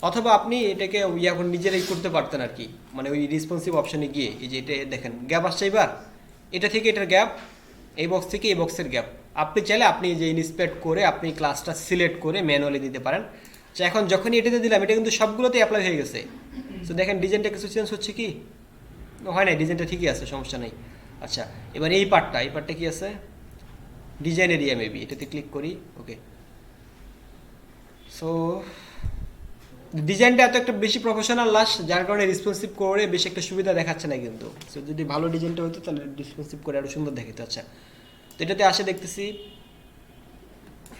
অথবা আপনি এটাকে এখন নিজেরাই করতে পারতেন আর কি, মানে ওই রেসপন্সিভ অপশনে গিয়ে এই যে এটা দেখেন গ্যাপ আসছে, এবার এটা থেকে এটার গ্যাপ, এই বক্স থেকে এই বক্সের গ্যাপ, আপনি চাইলে আপনি যে ইনস্পেক্ট করে আপনি ক্লাসটা সিলেক্ট করে ম্যানুয়ালি দিতে পারেন। আচ্ছা এখন যখনই এটাতে দিলাম, এটা কিন্তু সবগুলোতে অ্যাপ্লাই হয়ে গেছে। তো দেখেন ডিজাইনটা কিছু চেঞ্জ হচ্ছে কি, হয় না, ডিজাইনটা ঠিকই আছে, সমস্যা নেই। আচ্ছা এবার এই পার্টটা কি আছে, ডিজাইন এরিয়া মেবি, এটাতে ক্লিক করি, ওকে। সো ডিজাইনটা এত একটা বেশি প্রফেশনাল লাশ, যার কারণে রেসপন্সিভ করে বেশি একটা সুবিধা দেখাচ্ছে না কিন্তু। সো যদি ভালো ডিজাইনটা হতো তাহলে রেসপন্সিভ করে আরও সুন্দর দেখাতো। আচ্ছা, তো এটাতে আসে দেখতেছি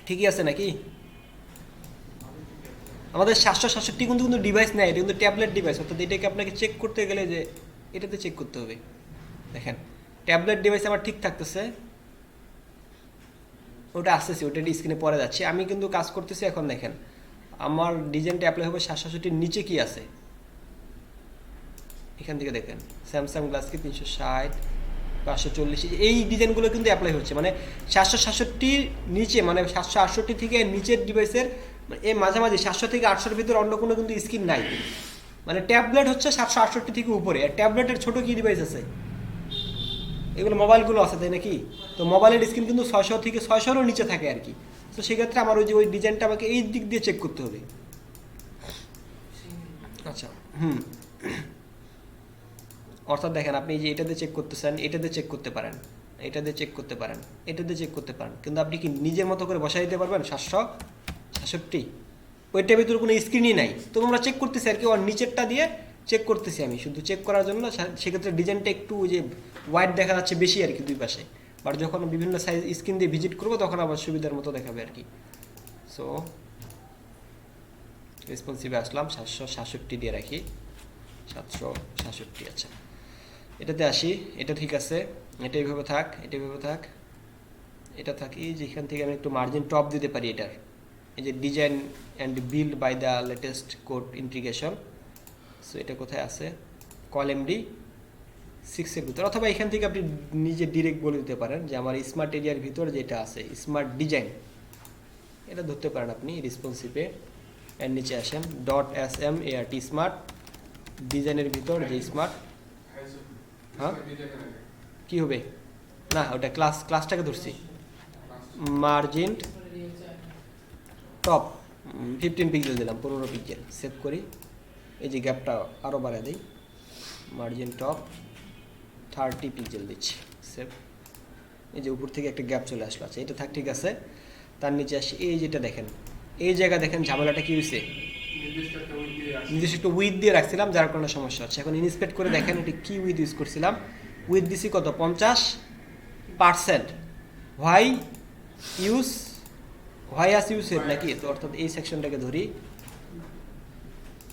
ঠিকই আছে নাকি। আমাদের 767 কিন্তু কিন্তু ডিভাইস নেয়, এটা কিন্তু ট্যাবলেট ডিভাইস, অর্থাৎ এটাকে আপনাকে চেক করতে গেলে যে এটাতে চেক করতে হবে। দেখেন ট্যাবলেট ডিভাইস আমার ঠিক থাকতেছে, ওটা আসতেছে, ওটা স্ক্রিনে পরে যাচ্ছে। আমি কিন্তু কাজ করতেছি এখন। দেখেন আমার ডিজাইনটা অ্যাপ্লাই হবে 767-র নিচে কি আছে এখান থেকে দেখেন, স্যামসাং গ্লাসকে 360, 540, এই ডিজাইনগুলো কিন্তু অ্যাপ্লাই হচ্ছে। মানে 767-র নিচে, মানে 768 থেকে নিচের ডিভাইসের এই মাঝামাঝি 700 থেকে 800-র ভিতরে অন্য কোনো কিন্তু স্ক্রিন নাই। মানে ট্যাবলেট হচ্ছে 768 থেকে উপরে, আর ট্যাবলেটের ছোট কি ডিভাইস আছে, এগুলো মোবাইলগুলো আছে তাই নাকি। তো মোবাইলের স্ক্রিন কিন্তু 600 থেকে 600-রও নিচে থাকে আর কি। তো সেক্ষেত্রে আমার ওই ডিজাইনটা আমাকে এই দিক দিয়ে চেক করতে হবে। আচ্ছা, অর্থাৎ দেখেন আপনি যে এটাতে চেক করতেছেন, এটাতে চেক করতে পারেন, এটাতে চেক করতে পারেন, এটাতে চেক করতে পারেন, কিন্তু আপনি কি নিজের মতো করে বসাই দিতে পারবেন 766? ওইটার ভিতরে কোনো স্ক্রিনই নাই, তো আমরা চেক করতেছি আর কি, ওর নিচেরটা দিয়ে চেক করতেছি আমি শুধু চেক করার জন্য। সেক্ষেত্রে ডিজাইনটা একটু ওই যে ওয়াইড দেখা যাচ্ছে বেশি আর কি দুই পাশে, বাট যখন বিভিন্ন সাইজ স্ক্রিন দিয়ে ভিজিট করবো তখন আবার সুবিধার মতো দেখাবে আর কি। সো রেসপন্সিভে আসলাম, 767 দিয়ে রাখি, 767। আচ্ছা, এটাতে আসি, এটা ঠিক আছে, এটা এইভাবে থাক, এটা এইভাবে থাক, এটা থাকি। যেখান থেকে আমি একটু মার্জিন টপ দিতে পারি এটার, এই যে design and build by the latest code integration. So এটা কোথায় আছে, কলএমডি 6-এর ভিতর, অথবা এখান থেকে আপনি নিজে ডিরেক্ট বলে দিতে পারেন যে আমার স্মার্ট এরিয়ার ভিতর যেটা আছে স্মার্ট ডিজাইন, এটা ধরতে পারেন আপনি রেসপন্সিভে। এর নিচে আসেন .smart স্মার্ট ডিজাইনের ভিতর যে স্মার্ট, হ্যাঁ কি হবে না, ওটা ক্লাসটাকে ধরছি। মার্জিন টপ 15 পিক্সেল দিলাম, 15 পিক্সেল, সেভ করি। এই যে গ্যাপটা আরও বাড়ায় দিই, মার্জিন টপ 30 পিক্সেল দিচ্ছি, সেভ। এই যে উপর থেকে একটা গ্যাপ চলে আসলো। আচ্ছা, এটা থাক, ঠিক আছে। তার নিচে আসি, এই যেটা দেখেন, এই জায়গা দেখেন ঝামেলাটা কি হয়েছে, নির্দিষ্ট একটা উইথ দিয়ে রাখছিলাম যার কারণে সমস্যা হচ্ছে। এখন ইন্সপেক্ট করে দেখেন এটি কি উইথ ইউজ করছিলাম, উইথ দিছি কত, 50%। Why use, why us used নাকি, তো অর্থাৎ এই সেকশনটাকে ধরি,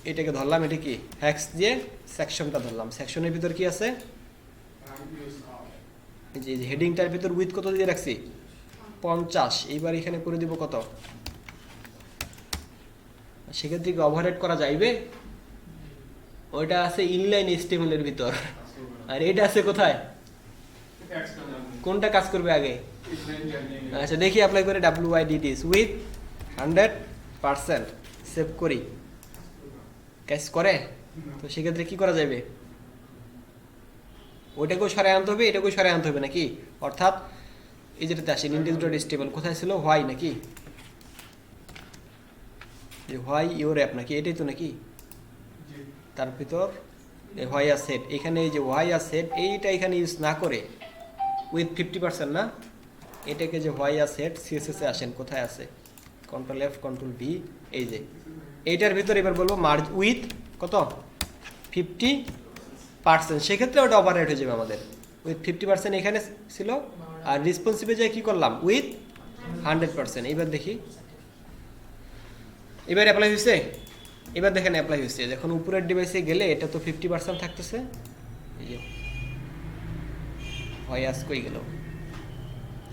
এটাকে ধরলাম, এটা কি হ্যাক্স দিয়ে সেকশনটা ধরলাম। সেকশনের ভিতর কি আছে, এই যে হেডিংটার ভিতর উইথ কত দিয়ে রাখছি, 50। এইবার এখানে করে দিব কত, সেক্ষেত্রে কি ওভারহেড করা যাইবে, ওইটা আছে ইনলাইন HTML-এর ভিতর, আর এটা আছে কোথায়, কোনটা কাজ করবে আগে। আচ্ছা দেখি অ্যাপ্লাই করে, WYDT উইথ 100%, সেভ করি, কাজ করে। তো সেক্ষেত্রে কি করা যাবে, ওইটাকেও সরাই আনতে হবে, এটাকেও সরাই আনতে হবে নাকি। অর্থাৎ এই যেটাতে আসে index.html, কোথায় ছিল, হোয়াই নাকি, যে হোয়াই ইউর অ্যাপ নাকি, এটাই তো নাকি। তার ভিতর হোয়াই আর সেট, এখানে এই যে হোয়াই আর সেট এইটা এখানে ইউজ না করে উইথ 50% না, এটাকে যে হোয়াই আর সেট CSS-এ আসেন, কোথায় আছে, Ctrl+F Ctrl+V, এই যে এইটার ভিতর এবার বলবো মার্জ উইথ কত, 50%। সেক্ষেত্রে ওটা ওভাররাইট হয়ে যাবে আমাদের, উইথ 50% এখানে ছিল, আর রেসপন্সিভে যে কি করলাম উইথ 100%। এইবার দেখি, এবার অ্যাপ্লাই হয়েছে, এবার দেখেন অ্যাপ্লাই হয়েছে। যখন উপরের ডিভাইসে গেলে এটা তো 50% থাকতেছে, এই যে ভয়েস কই গেল,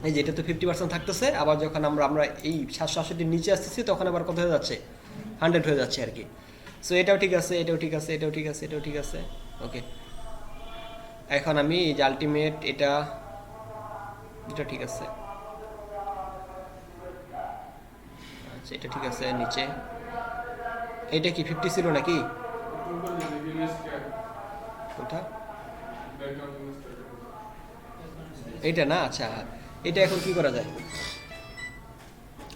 এই যে এটা তো 50% থাকতেছে। আবার যখন আমরা এই 768-এর নিচে আসতেছি তখন আবার কত হয়ে যাচ্ছে, 100 হয়ে যাচ্ছে আর কি। সো এটাও ঠিক আছে, এটাও ঠিক আছে, এটাও ঠিক আছে, এটাও ঠিক আছে, ওকে। এখন আমি এই যে আলটিমেট এটা ঠিক আছে, আচ্ছা এটা ঠিক আছে। নিচে এটা কি 50 ছিল নাকি, কোনটা, এইটা না, আচ্ছা এটা এখন কি করা যায়,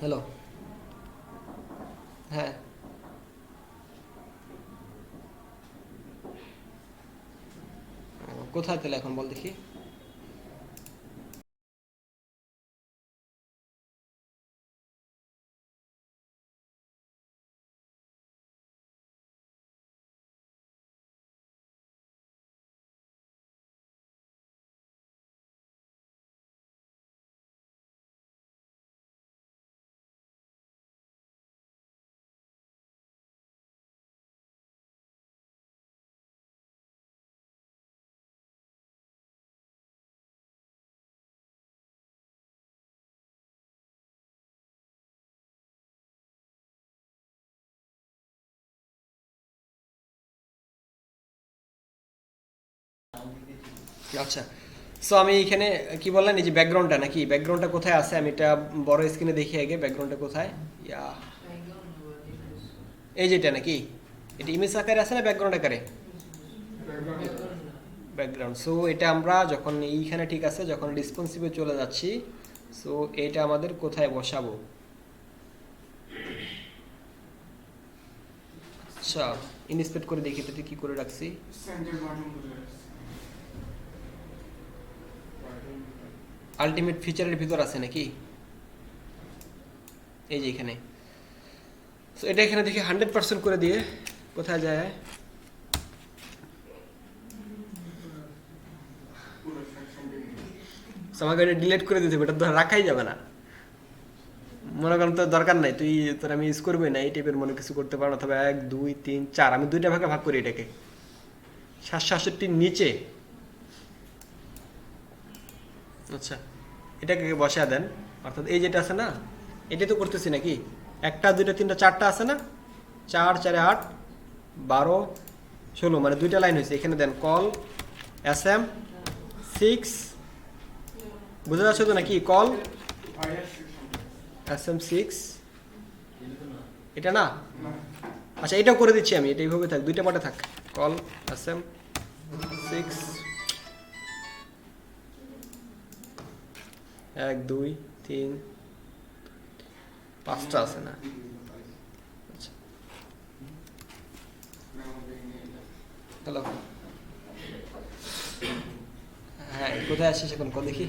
হ্যালো, হ্যাঁ কোথায় তাহলে এখন বল দেখি। আচ্ছা, সো আমি এখানে কি বললেন, এই যে ব্যাকগ্রাউন্ডটা নাকি, ব্যাকগ্রাউন্ডটা কোথায় আছে, আমি এটা বড় স্ক্রিনে দেখি আগে ব্যাকগ্রাউন্ডটা কোথায়। ইয়া, এই যেটা নাকি, এটা ইমেজ আকারে আছে না ব্যাকগ্রাউন্ড আকারে? ব্যাকগ্রাউন্ড। সো এটা আমরা যখন এইখানে ঠিক আছে, যখন রেসপন্সিভে চলে যাচ্ছি, সো এটা আমাদের কোথায় বসাবো? আচ্ছা, ইনস্পেক্ট করে দেখি এটাতে কি করে রাখছি। আলটিমেট ফিচারের ভিতর আছে নাকি, এই যে এখানে। সো এটা এখানে দেখি 100% করে দিয়ে কোথায় যায়? আমাকে এটা ডিলিট করে দিতে হবে, এটা তো রাখাই যাবে না। মনে করেন তো দরকার নাই, তুই তোর আমি ইউজ করবি না এই টাইপের মনে কিছু করতে পারো, অথবা 1 2 3 4 আমি দুইটা ভাগে ভাগ করি এটাকে। 767 নিচে, আচ্ছা এটাকে বসায় দেন। অর্থাৎ এই যেটা আছে না, এটাই তো করতেছি নাকি, 1 2 3 4 4টা আছে না, 4 4 8 12 16, মানে দুইটা লাইন হয়েছে। এখানে দেন কল SM 6, বুঝতে পারছো তো নাকি, কল SM6, এটা না, আচ্ছা এটাও করে দিচ্ছি আমি, এটা এইভাবে থাক, দুইটা পার্টে থাক, কল SM6 1 2 3 5টা আছে না, আচ্ছা হ্যালো, হ্যাঁ কোথায় আসছিস এখন, কল দেখি।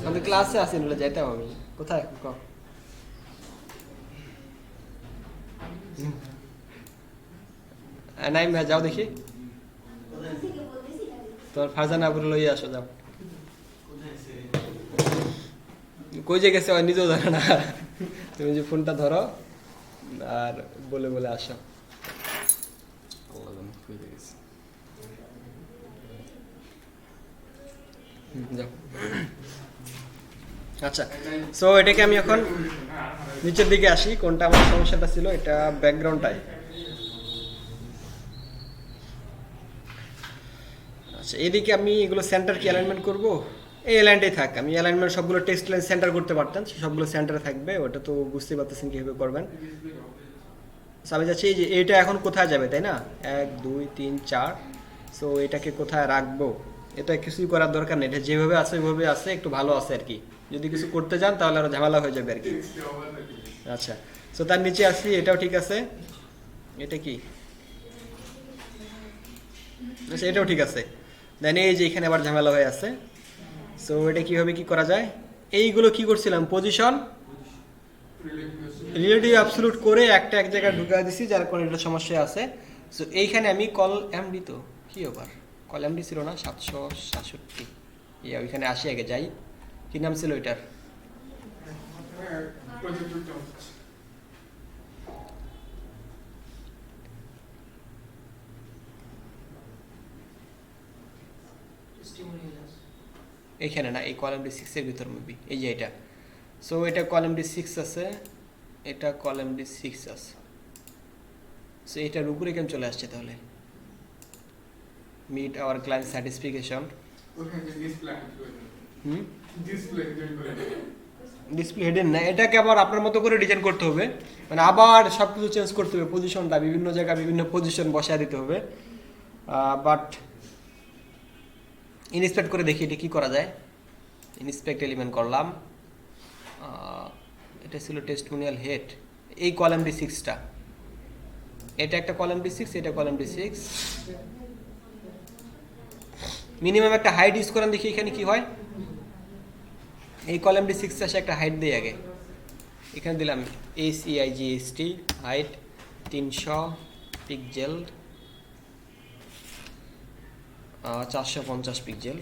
আমি ক্লাসে আসি, বলে যাইতাম আমি, কোথায় ক। নাইম ভাই যাও দেখি, তোমার ফারজানা আবুর লইয়া আসো, যাও। কই যে গেছে নিজেও জানে না, তুমি যে ফোনটা ধরো আর বলে বলে আসো। যাও। আচ্ছা, সো এটাকে আমি এখন নিচের দিকে আসি, কোনটা আমার সমস্যাটা ছিল, এটা ব্যাকগ্রাউন্ডটাই। আচ্ছা, এদিকে আমি এগুলো সেন্টার কি অ্যালাইনমেন্ট করব, এই অ্যালাইনটাই থাক, আমি অ্যালাইনমেন্ট সবগুলো টেক্সট লাইন সেন্টার করতে পারতাম, সবগুলো সেন্টারে থাকবে, ওটা তো বুঝতেই পারতেছেন কীভাবে করবেন। আমি যাচ্ছি এই যে এটা এখন কোথায় যাবে, তাই না, 1 2 3 4, সো এটাকে কোথায় রাখবো, এটা কিছুই করার দরকার নেই, এটা যেভাবে আছে ওইভাবে আছে, একটু ভালো আছে আর কি। যদি কিছু করতে যান তাহলে আরো ঝামেলা হয়ে যাবে আর কি। আচ্ছা, সো তার নিচে আসি, এটাও ঠিক আছে, এটা কি, আচ্ছা এটাও ঠিক আছে। দেন এই যে এখানে আবার ঝামেলা হয়ে আছে, সো এটা কিভাবে কি করা যায়, এইগুলো কি করছিলাম, পজিশন রিলেটিভ অ্যাবসলিউট করে একটা এক জায়গায় ঢুকা দিছি, যার কারণে এটা সমস্যা আছে। সো এইখানে আমি কল এমডি, তো কি আবার কল এমডি ছিল না 767, ইয়া ওইখানে আসি, আগে যাই, কি নাম ছিল এটার, এইখানে না, এই কলাম ডি 6 এর ভিতর মুভি, এই যে এটা। সো এটা কলাম ডি 6 আছে, এটা কলাম ডি 6 আছে, সো এটার উপরে কেমন চলে আসছে তাহলে, meet our client satisfaction, display hidden না, এটাকে আবার আপনার মতো করে ডিজাইন করতে হবে, মানে আবার সব কিছু চেঞ্জ করতে হবে, পজিশনটা বিভিন্ন জায়গায় বিভিন্ন পজিশন বসায় দিতে হবে। বাট ইনস্পেক্ট করে দেখি এটা কি করা যায়। ইনস্পেক্ট এলিমেন্ট করলাম, এটা ছিল টেস্টিমোনিয়াল হেড, এই কলাম ডি 6টা, এটা একটা কলাম ডি 6, এটা কলাম ডি 6, মিনিমাম একটা হাইট ইউজ করেন দেখি এখানে কি হয়। এই কলাম ডি 6 আসে একটা হাইট দিই আগে, এখানে দিলাম ACIGST height 300 pixel, 450 pixel.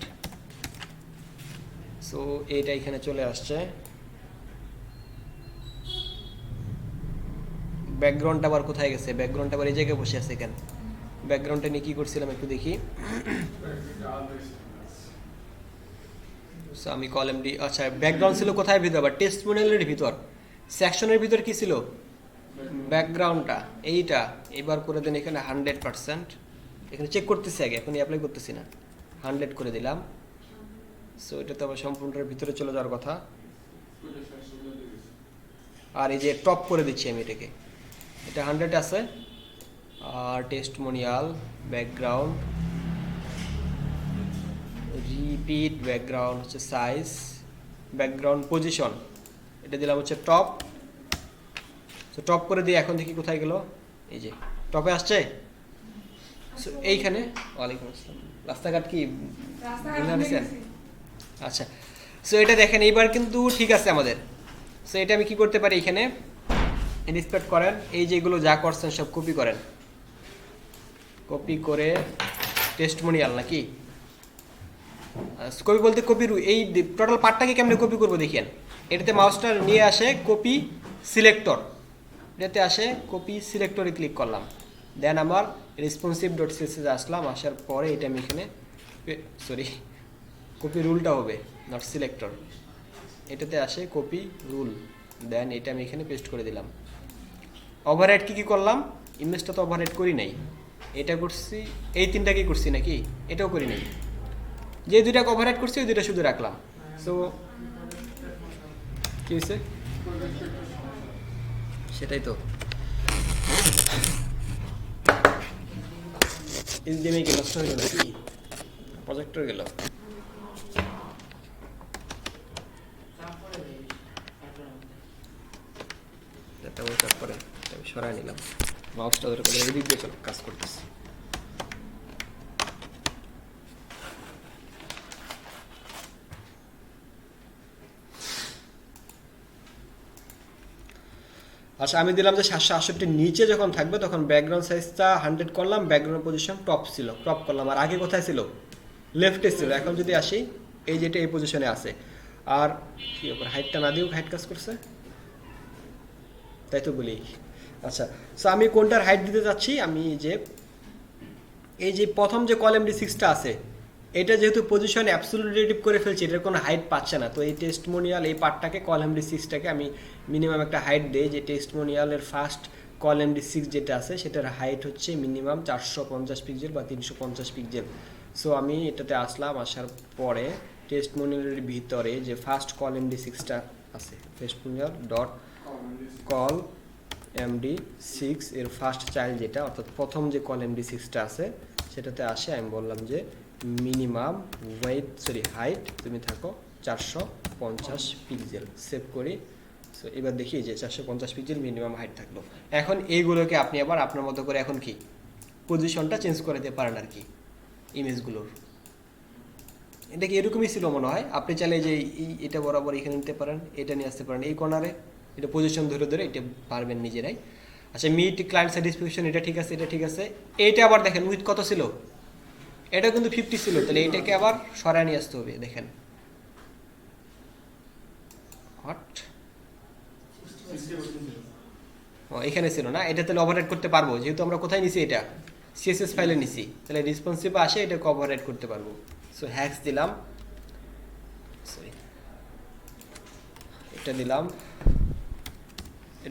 So এইটা এখানে চলে আসছে। ব্যাকগ্রাউন্ডটা আবার কোথায় গেছে, ব্যাকগ্রাউন্ডটা আবার এই জায়গায় বসে আছে, এখানে ব্যাকগ্রাউন্ডটা নিয়ে কি করছিলাম একটু দেখি। সো আমি কলাম ডি, আচ্ছা ব্যাকগ্রাউন্ড ছিল কোথায় ভিতর, আবার টেস্টিমোনিয়ালের ভিতর সেকশনের ভিতর কি ছিল, ব্যাকগ্রাউন্ডটা এইটা, এবার করে দেন এখানে 100%, এখানে চেক করতেছি আগে, এখন অ্যাপ্লাই করতেছি না। 100 করে দিলাম। সো এটা তো আবার সম্পূর্ণটার ভিতরে চলে যাওয়ার কথা। আর এই যে টপ করে দিচ্ছি আমি এটাকে, এটা 100 আছে। আর টেস্টমোনিয়াল ব্যাকগ্রাউন্ড রিপিট ব্যাকগ্রাউন্ড হচ্ছে সাইজ, ব্যাকগ্রাউন্ড পজিশন এটা দিলাম হচ্ছে টপ। তো টপ করে দিয়ে এখন দেখি কোথায় গেল, এই যে টপে আসছে। সো এইখানে ওয়ালাইকুম আসসালাম, রাস্তাঘাট কি ভুলে আনছেন? আচ্ছা, সো এটা দেখেন এইবার কিন্তু ঠিক আছে আমাদের। সো এটা আমি কি করতে পারি, এখানে ইন্সপেক্ট করেন, এই যেগুলো যা করছেন সব কপি করেন, কপি করে টেস্টমোনিয়াল নাকি কপি বলতে কপি এই টোটাল পার্টটাকে কেমনে কপি করবো দেখেন। এটাতে মাউসটা নিয়ে আসে কপি সিলেক্টর, এটাতে আসে কপি সিলেক্টরে ক্লিক করলাম, দেন আমার রেসপন্সিভ ডট সিএসএস আসলাম। আসার পরে এটা আমি এখানে সরি কপি রুলটা হবে নট সিলেক্টর, এটাতে আসে কপি রুল, দেন এটা আমি এখানে পেস্ট করে দিলাম। ওভাররাইট কি করলাম, ইমেজটা তো ওভাররাইট করি নাই, এটা করছি, এই তিনটাকেই করছি নাকি, এটাও করি নাই, যে দুইটাকে ওভাররাইট করছি ওই দুইটা শুধু রাখলাম। সো কি হয়েছে সেটাই তো এসডিএমআই কি নষ্ট হয়ে গেল নাকি, প্রজেক্টর গেল। তারপরে আমি সরাই নিলাম, মাউসটা ধরে করে এদিক দিয়ে কাজ করতেছি। আচ্ছা, আমি দিলাম যে 768 নিচে যখন থাকবে তখন ব্যাকগ্রাউন্ড সাইজটা 100 করলাম, ব্যাকগ্রাউন্ড পজিশন টপ ছিল, টপ করলাম। আর আগে কোথায় ছিল, লেফটে ছিল। এখন যদি আসি এই যেটা এই পজিশনে আছে। আর কি ব্যাপার, হাইটটা না দিয়েও হাইট কাজ করছে, তাই তো বলি। আচ্ছা, সো আমি কোনটার হাইট দিতে চাচ্ছি, আমি যে এই যে প্রথম যে কলাম D6টা আছে এটা যেহেতু পজিশন অ্যাবসলিউট রিলেটিভ করে ফেলছি, এটার কোনো হাইট পাচ্ছে না। তো এই টেস্টমোনিয়াল এই পার্টটাকে কলাম D6টাকে আমি মিনিমাম একটা হাইট দেই, যে টেস্টমোনিয়ালের ফার্স্ট কলাম D6 যেটা আছে সেটার হাইট হচ্ছে মিনিমাম 450 পিক্সেল বা 350 পিক্সেল। সো আমি এটাতে আসলাম, আসার পরে টেস্টমোনিয়ালের ভিতরে যে ফার্স্ট কলাম D6টা আছে, টেস্টমোনিয়াল ডট কল MD6 এর ফার্স্ট চাইল্ড যেটা, অর্থাৎ প্রথম যে কলাম D6টা আছে সেটাতে আসে। আমি বললাম যে মিনিমাম হাইট তুমি থাকো 450 পিক্সেল, সেভ করি। সো এবার দেখি যে 450 পিক্সেল মিনিমাম হাইট থাকলো। এখন এইগুলোকে আপনি আবার আপনার মতো করে এখন কি পজিশনটা চেঞ্জ করে দিতে পারেন আর কি ইমেজগুলোর। এটা কি এরকমই ছিল মনে হয়, আপনি চাইলে যে এটা বরাবর এখানে নিতে পারেন, এটা নিয়ে আসতে পারেন এই কর্নারে, এটা পজিশন ধরে ধরে এটা পারবেন নিজেরাই। আচ্ছা, মিট ক্লায়েন্ট স্যাটিসফ্যাকশন এটা ঠিক আছে, এটা ঠিক আছে। এইটা আবার দেখেন উইথ কত ছিল, এটা কিন্তু 50 ছিল, তাহলে এটাকে আবার সরায় নিয়ে আসতে হবে। দেখেন এখানে ছিল না, এটা তাহলে ওভাররাইড করতে পারবো, যেহেতু আমরা কোথায় নিছি, এটা সিএসএস ফাইলে নিছি, তাহলে রেসপন্সিভ আসে এটাকে ওভাররাইড করতে পারবো। সো হ্যাক্স দিলাম, এটা দিলাম।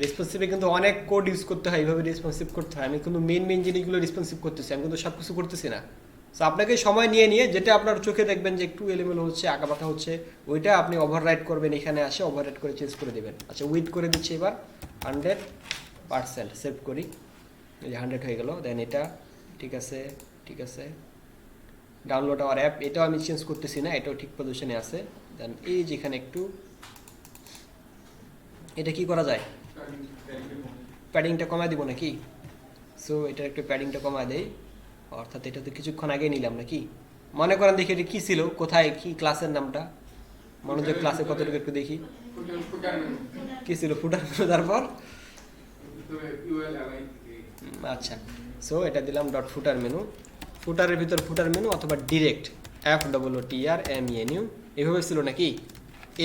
রেসপন্সিভে কিন্তু অনেক কোড ইউজ করতে হয়, এইভাবে রেসপন্সিভ করতে হয়। আমি কিন্তু মেইন জিনিসগুলো রেসপন্সিভ করতেছি, আমি কিন্তু সব কিছু করতেছি না। সো আপনাকে সময় নিয়ে নিয়ে যেটা আপনার চোখে দেখবেন যে একটু এলোমেলো হচ্ছে, আঁকাবাঁকা হচ্ছে, ওইটা আপনি ওভাররাইড করবেন, এখানে আসে ওভাররাইড করে চেঞ্জ করে দেবেন। আচ্ছা, উইথ করে দিচ্ছি এবার 100%, সেভ করি, এই যে 100 হয়ে গেল। দেন এটা ঠিক আছে, ঠিক আছে। ডাউনলোড আওয়ার অ্যাপ, এটাও আমি চেঞ্জ করতেছি না, এটাও ঠিক পজিশনে আছে। দেন এই যেখানে একটু এটা কি করা যায়, প্যাডিংটা কমায় দিব নাকি। সো এটা একটু প্যাডিংটা কমায় দেই, অর্থাৎ এটা তো কিছুক্ষণ আগে নিলাম নাকি। মনে করেন দেখি এটা কী ছিল, কোথায় কি ক্লাসের নামটা, মনোযোগ ক্লাসে কতটুকু একটু দেখি কি ছিল, ফুটার। তারপর আচ্ছা, সো এটা দিলাম ডট ফুটার মেনু, ফুটারের ভিতর ফুটার মেনু অথবা ডিরেক্ট FOOTRMENU এভাবে ছিল নাকি।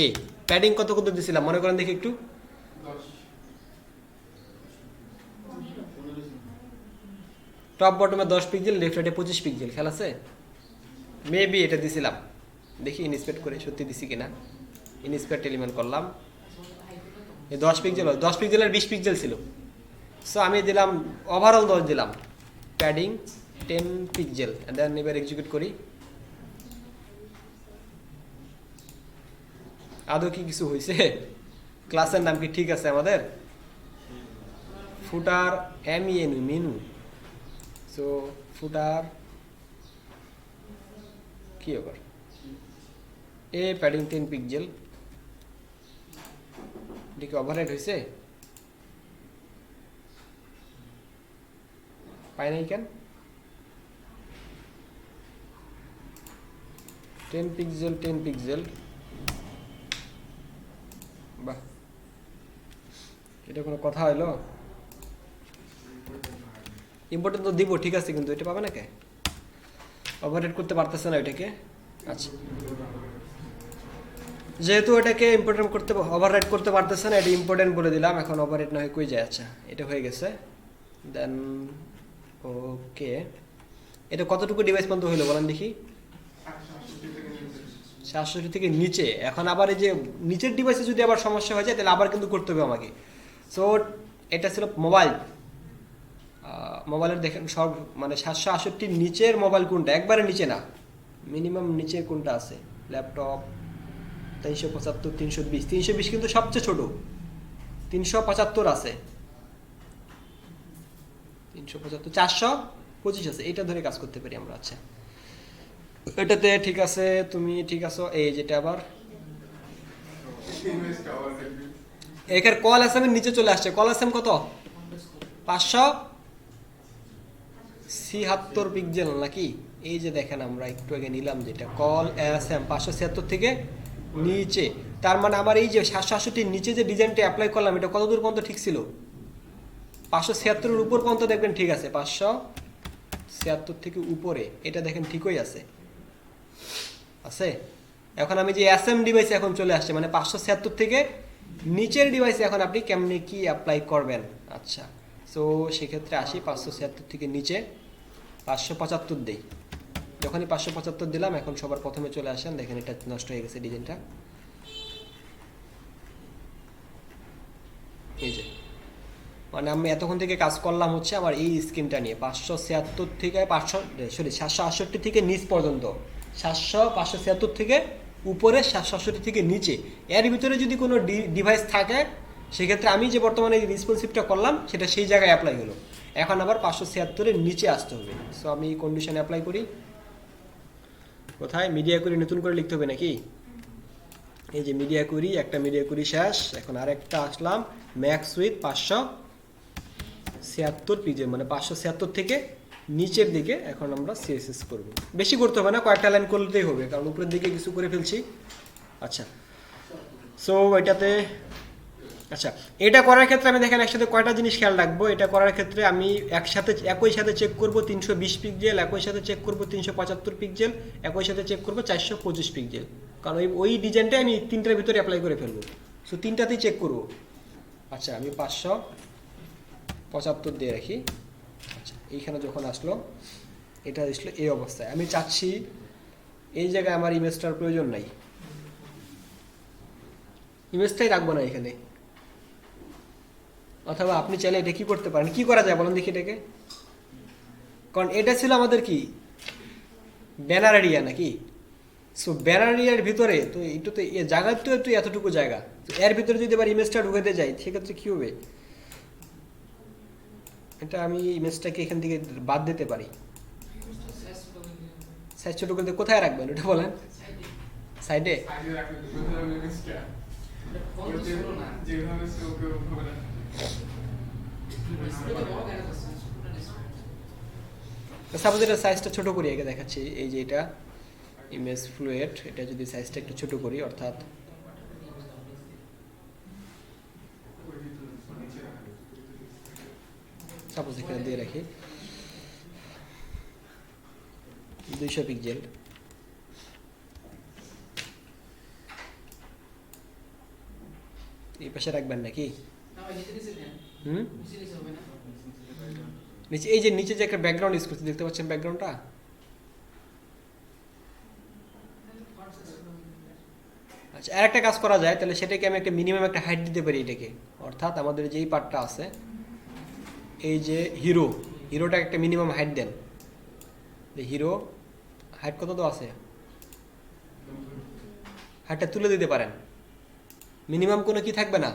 এ প্যাডিং কত কত দিয়েছিলাম মনে করেন দেখি একটু, টপ বটমে 10 পিক্সেল, লেফট রাইটে 25 পিক্সেল, খেয়াল আছে। মেবি এটা দিছিলাম, দেখি ইনস্পেক্ট করে সত্যি দিছি কিনা। ইনস্পেক্ট এলিমেন্ট করলাম, এই 10 পিক্সেল, 10 পিক্সেলের 20 পিক্সেল ছিল। সো আমি দিলাম ওভারঅল 10 দিলাম, প্যাডিং 10 পিক্সেল দেন এবার এক্সিকিউট করি। আদৌ কি কিছু হয়েছে? ক্লাসের নাম কি ঠিক আছে আমাদের? ফুটার MENU মেনু। সো ফুটার কি আবার প্যাডিং 10 পিক্সেল এদিকে ওভাররাইট হয়েছে? পাই নাই কেন? 10 পিক্সেল বাহ, এটা কোনো কথা হইলো? ইম্পর্টেন্ট তো দিব, ঠিক আছে, কিন্তু এটা পাবে না কে? ওভাররাইট করতে পারতেছে না এটাকে। আচ্ছা, যেহেতু এটাকে ইম্পর্টেন্ট করতে ওভাররাইট করতে পারতেছে না, এটা ইম্পর্টেন্ট বলে দিলাম। এখন ওভাররাইট না হয় কই যায়? আচ্ছা, এটা হয়ে গেছে। দেন ওকে, এটা কতটুকু ডিভাইস পর্যন্ত হইলো বলেন দেখি? 760 থেকে নিচে। এখন আবার এই যে নিচের ডিভাইসে যদি আবার সমস্যা হয়ে যায় তাহলে আবার কিন্তু করতে হবে আমাকে। সো এটা ছিল মোবাইল। মোবাইলের দেখেন সব মানে 768 নিচের মোবাইল কোনটা? একবারে নিচে না, মিনিমাম নিচে কোনটা আছে? ল্যাপটপ 375, 320। 320 কিন্তু সবচেয়ে ছোট। 375 আছে, 375, 425 আছে। এটা ধরে কাজ করতে পারি আমরা। আচ্ছা, এটাতে ঠিক আছে, তুমি ঠিক আছো। এই যেটা আবার এখানে কল এসএম এর নিচে চলে আসছে। কল এসএম কত? 576 পিক্সেল নাকি? এই যে দেখেন আমরা একটু আগে নিলাম যেটা কল এসএম 576 থেকে নিচে। তার মানে আমার এই যে 768 নিচে যে ডিজাইনটা অ্যাপ্লাই করলাম এটা কত দূর পর্যন্ত ঠিক ছিল? 576 এর উপর পর্যন্ত দেখবেন ঠিক আছে। 576 থেকে উপরে এটা দেখেন ঠিকই আছে। এখন আমি যে এসএম ডিভাইসে এখন চলে আসছে, মানে 576 থেকে নিচের ডিভাইসে এখন আপনি কেমনে কি অ্যাপ্লাই করবেন। আচ্ছা, সো সেক্ষেত্রে আসি 576 থেকে নিচে 575 দিই। যখনই 575 দিলাম এখন সবার প্রথমে চলে আসেন, দেখেন এটা নষ্ট হয়ে গেছে ডিজাইনটা। এই যে মানে আমি এতক্ষণ থেকে কাজ করলাম হচ্ছে আমার এই স্ক্রিনটা নিয়ে 576 থেকে 768 থেকে নিচ পর্যন্ত, 576 থেকে উপরে 768 থেকে নিচে। এর ভিতরে যদি কোনো ডিভাইস থাকে সেক্ষেত্রে আমি যে বর্তমানে রেসপন্সিভটা করলাম সেটা সেই জায়গায় অ্যাপ্লাই হলো। এখন আবার 576 নিচে আসতে হবে। সো আমি কন্ডিশনে অ্যাপ্লাই করি। কোথায়? মিডিয়া কুইরি নতুন করে লিখতে হবে নাকি? এই যে মিডিয়া কুইরি, একটা মিডিয়া কুইরি শেষ। এখন আরেকটা আসলাম ম্যাক্স উইথ 576 পিক্সেল, মানে 576 থেকে নিচের দিকে এখন আমরা সিএসএস করব। বেশি করতে হবে না, কয়েকটা লাইন করলেই হবে, কারণ উপরের দিকে কিছু করে ফেলছি। আচ্ছা, সো এটাতে আচ্ছা এটা করার ক্ষেত্রে আমি দেখেন একসাথে কয়টা জিনিস খেয়াল রাখবো। এটা করার ক্ষেত্রে আমি একই সাথে চেক করব 320 পিক্সেল, একই সাথে চেক করব 375 পিক্সেল, একই সাথে চেক করব 425 পিক্সেল, কারণ ওই ডিজাইনটা আমি তিনটার ভিতরে অ্যাপ্লাই করে ফেলবো। সো তিনটাতেই চেক করব। আচ্ছা, আমি 575 দিয়ে রাখি। আচ্ছা, এইখানে যখন আসলো এটা আসলো এই অবস্থায়। আমি চাচ্ছি এই জায়গায় আমার ইমেজটার প্রয়োজন নাই, ইমেজটাই রাখবো না এখানে। অথবা আপনি চাইলে এটা কি করতে পারেন, কি করা যায় বলেন দেখি এটাকে? কারণ এটা ছিল আমাদের কি ব্যানার এরিয়া নাকি? সো ব্যানার এরিয়ার ভিতরে তো এটা তো জায়গা তো একটু এতটুকু জায়গা, তো এর ভিতরে যদি আবার ইমেজটা ঢুকাতে যাই সেক্ষেত্রে কি হবে? এটা আমি ইমেজটাকে এখান থেকে বাদ দিতে পারি। সাইজ ছোট করতে কোথায় রাখবেন ওটা বলেন? সাইডে? সাপোজ এটা সাইজটা ছোট করি, আগে দেখাচ্ছি। এই যে এটা ইমেজ ফ্লুয়েট, এটা যদি সাইজটা একটু ছোট করি, অর্থাৎ সাপোজ এখানে দিয়ে রাখি 200 পিক্সেল। এই পাশে রাখবেন নাকি? নিচে এই যে নিচে যে একটা ব্যাকগ্রাউন্ড ইউজ করছি, দেখতে পাচ্ছেন ব্যাকগ্রাউন্ডটা? আচ্ছা, আর একটা কাজ করা যায় তাহলে, সেটাকে আমি একটা মিনিমাম একটা হাইট দিতে পারি এটাকে। অর্থাৎ আমাদের যেই পার্টটা আছে, এই যে হিরোটা একটা মিনিমাম হাইট দেন। হিরো হাইট কত তো আছে, হাইটটা তুলে দিতে পারেন, মিনিমাম কোনো কি থাকবে না,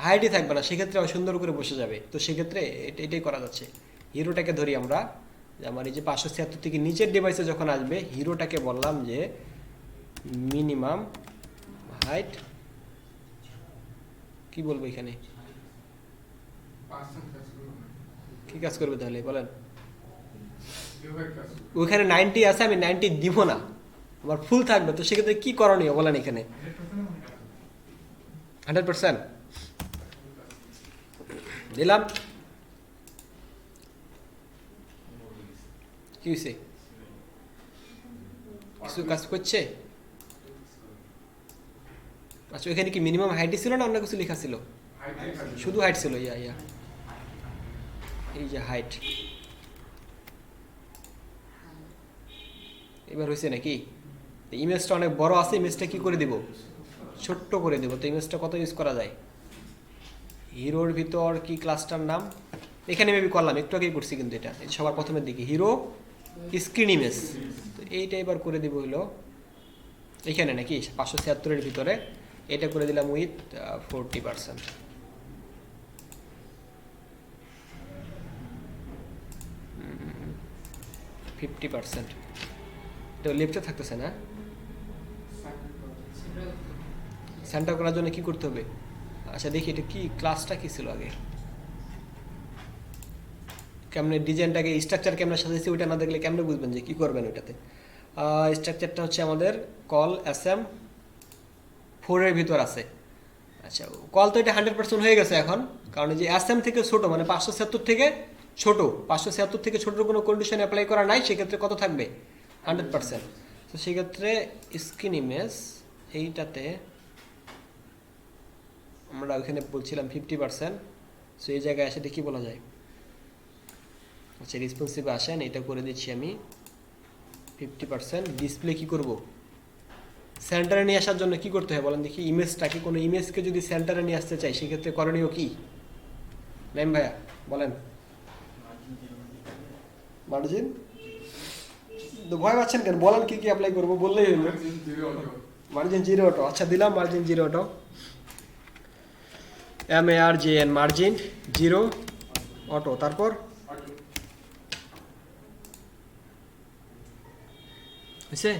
হাইটই থাকবে না, সেক্ষেত্রে সুন্দর করে বসে যাবে। তো সেক্ষেত্রে এটাই করা যাচ্ছে। হিরোটাকে ধরি আমরা, যে আমার এই যে 576 থেকে নিচের ডিভাইসে যখন আসবে, হিরোটাকে বললাম যে মিনিমাম হাইট, কি বলবো এখানে, কি কাজ করবে তাহলে বলেন? ওইখানে 90 আছে, আমি 90 দিব না, আমার ফুল থাকবে। তো সেক্ষেত্রে কি করণীয় বলেন এখানে? 100% দিলাম। কি হয়েছে, কিছু কাজ করছে? আচ্ছা, ওইখানে কি মিনিমাম হাইটই ছিল না অন্য কিছু লেখা ছিল? শুধু হাইট ছিল। ইয়া ইয়া, এই যে হাইট, এবার হয়েছে নাকি? ইমেজটা অনেক বড় আছে, ইমেজটা কি করে দিব, ছোট্ট করে দেবো। তো ইমেজটা কত ইউজ করা যায়? হিরোর ভিতর কি ক্লাসটার নাম এখানে মেবি করলাম, একটু আগেই করছি কিন্তু এটা সবার প্রথমের দিকে, হিরো স্ক্রিন ইমেজ। তো এইটা এবার করে দিব হলো এখানে নাকি 576-এর ভিতরে, এটা করে দিলাম উইথ 40%। এটা লেফটে থাকতেছে না, সেন্টার করার জন্য কি করতে হবে? আচ্ছা দেখি এটা কি, ক্লাসটা কি ছিল আগে, কেমনে ডিজাইনটাকে স্ট্রাকচার কেমনে সাজাইছি, ওইটা না দেখলে কেমনে বুঝবেন যে কি করবেন ওইটাতে। স্ট্রাকচারটা হচ্ছে আমাদের কল SM4 এর ভিতর আছে। আচ্ছা, কল তো এটা 100% হয়ে গেছে এখন, কারণ এই যে SM থেকে ছোট, মানে 576 থেকে ছোট, 576 থেকে ছোটোর কোনো কন্ডিশন অ্যাপ্লাই করা নাই, সেক্ষেত্রে কত থাকবে? 100%। তো সেক্ষেত্রে স্ক্রিন ইমেজ এইটাতে আমরা ওইখানে বলছিলাম 50%। সো এই জায়গায় এসে কি বলা যায়? আচ্ছা, রেসপন্সিভে আসেন, এটা করে দিচ্ছি আমি 50%। ডিসপ্লে কি করব, সেন্টারে নিয়ে আসার জন্য কি করতে হয় বলেন দেখি? ইমেজটাকে, কোনো ইমেজকে যদি সেন্টারে নিয়ে আসতে চাই, সেক্ষেত্রে করণীয় কি? নাইম ভাইয়া বলেন। মার্জিন, তো ভয় পাচ্ছেন কেন, বলেন কি কি অ্যাপ্লাই করবো, বললেই হইল। Margin 0 auto. আচ্ছা দিলাম margin 0 auto, MARGIN margin 0 auto. তারপর হয়েছে,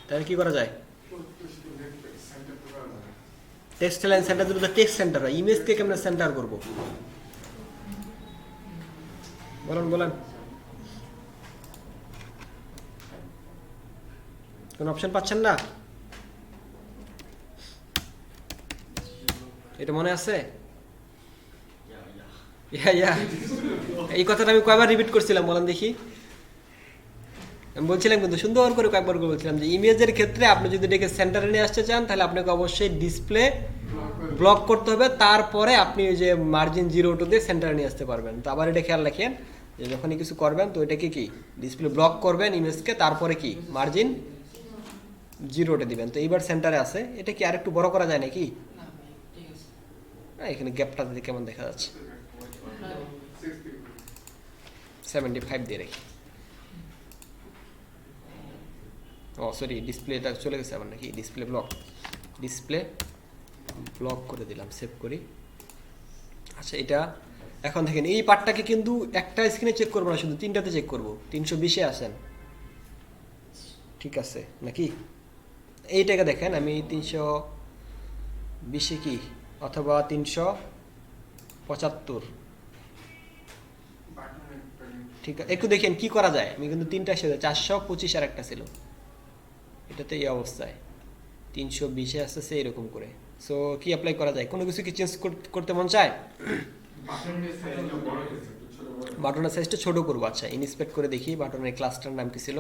তাহলে কি করা যায়? টেক্সট লাইন সেন্টার যদি টেক্সট সেন্টার হয়, ইমেজকে কেমন সেন্টার করব বলেন বলেন। কোন অপশন পাচ্ছেন না? এটা মনে আছে? এই কথাটা আমি কয়বার রিপিট করছিলাম বলেন দেখি? আমি বলছিলাম কিন্তু সুন্দর করে কয়েকবার করে বলছিলাম যে ইমেজের ক্ষেত্রে আপনি যদি এটাকে সেন্টারে নিয়ে আসতে চান, তাহলে আপনাকে অবশ্যই ডিসপ্লে ব্লক করতে হবে, তারপরে আপনি ওই যে মার্জিন 0 অটো দিয়ে সেন্টারে নিয়ে আসতে পারবেন। তো আবার এটা খেয়াল রাখেন যে যখনই কিছু করবেন, তো এটাকে কি ডিসপ্লে ব্লক করবেন ইমেজকে, তারপরে কি মার্জিন 0 অটো দিবেন। তো এইবার সেন্টারে আছে, এটা কি আরেকটু বড় করা যায় নাকি? এখানে গ্যাপটা দিতে কেমন দেখা যাচ্ছে, 75 দিয়ে রাখি। ও সরি, ডিসপ্লেটা চলে গেছে আবার নাকি, ডিসপ্লে ব্লক করে দিলাম, সেভ করি। আচ্ছা, এটা এখন দেখেন এই পার্টটাকে কিন্তু একটা স্ক্রিনে চেক করবো না, শুধু 3টাতে চেক করবো। 320-এ আসেন, ঠিক আছে নাকি? এইটাকে দেখেন, আমি 320-এ কি, অথবা 375, ঠিক আছে। একটু দেখেন কি করা যায়। আমি কিন্তু 3টা এসেছে, 425 আর একটা ছিল, এটাতে এই অবস্থায় 320-এ আসতেছে এরকম করে। সো কি অ্যাপ্লাই করা যায়? কোনো কিছু কি চেঞ্জ করতে মন চায়? বাটনের সাইজটা ছোট করবো। আচ্ছা, ইনস্পেক্ট করে দেখি বাটনের ক্লাসটার নাম কি ছিল,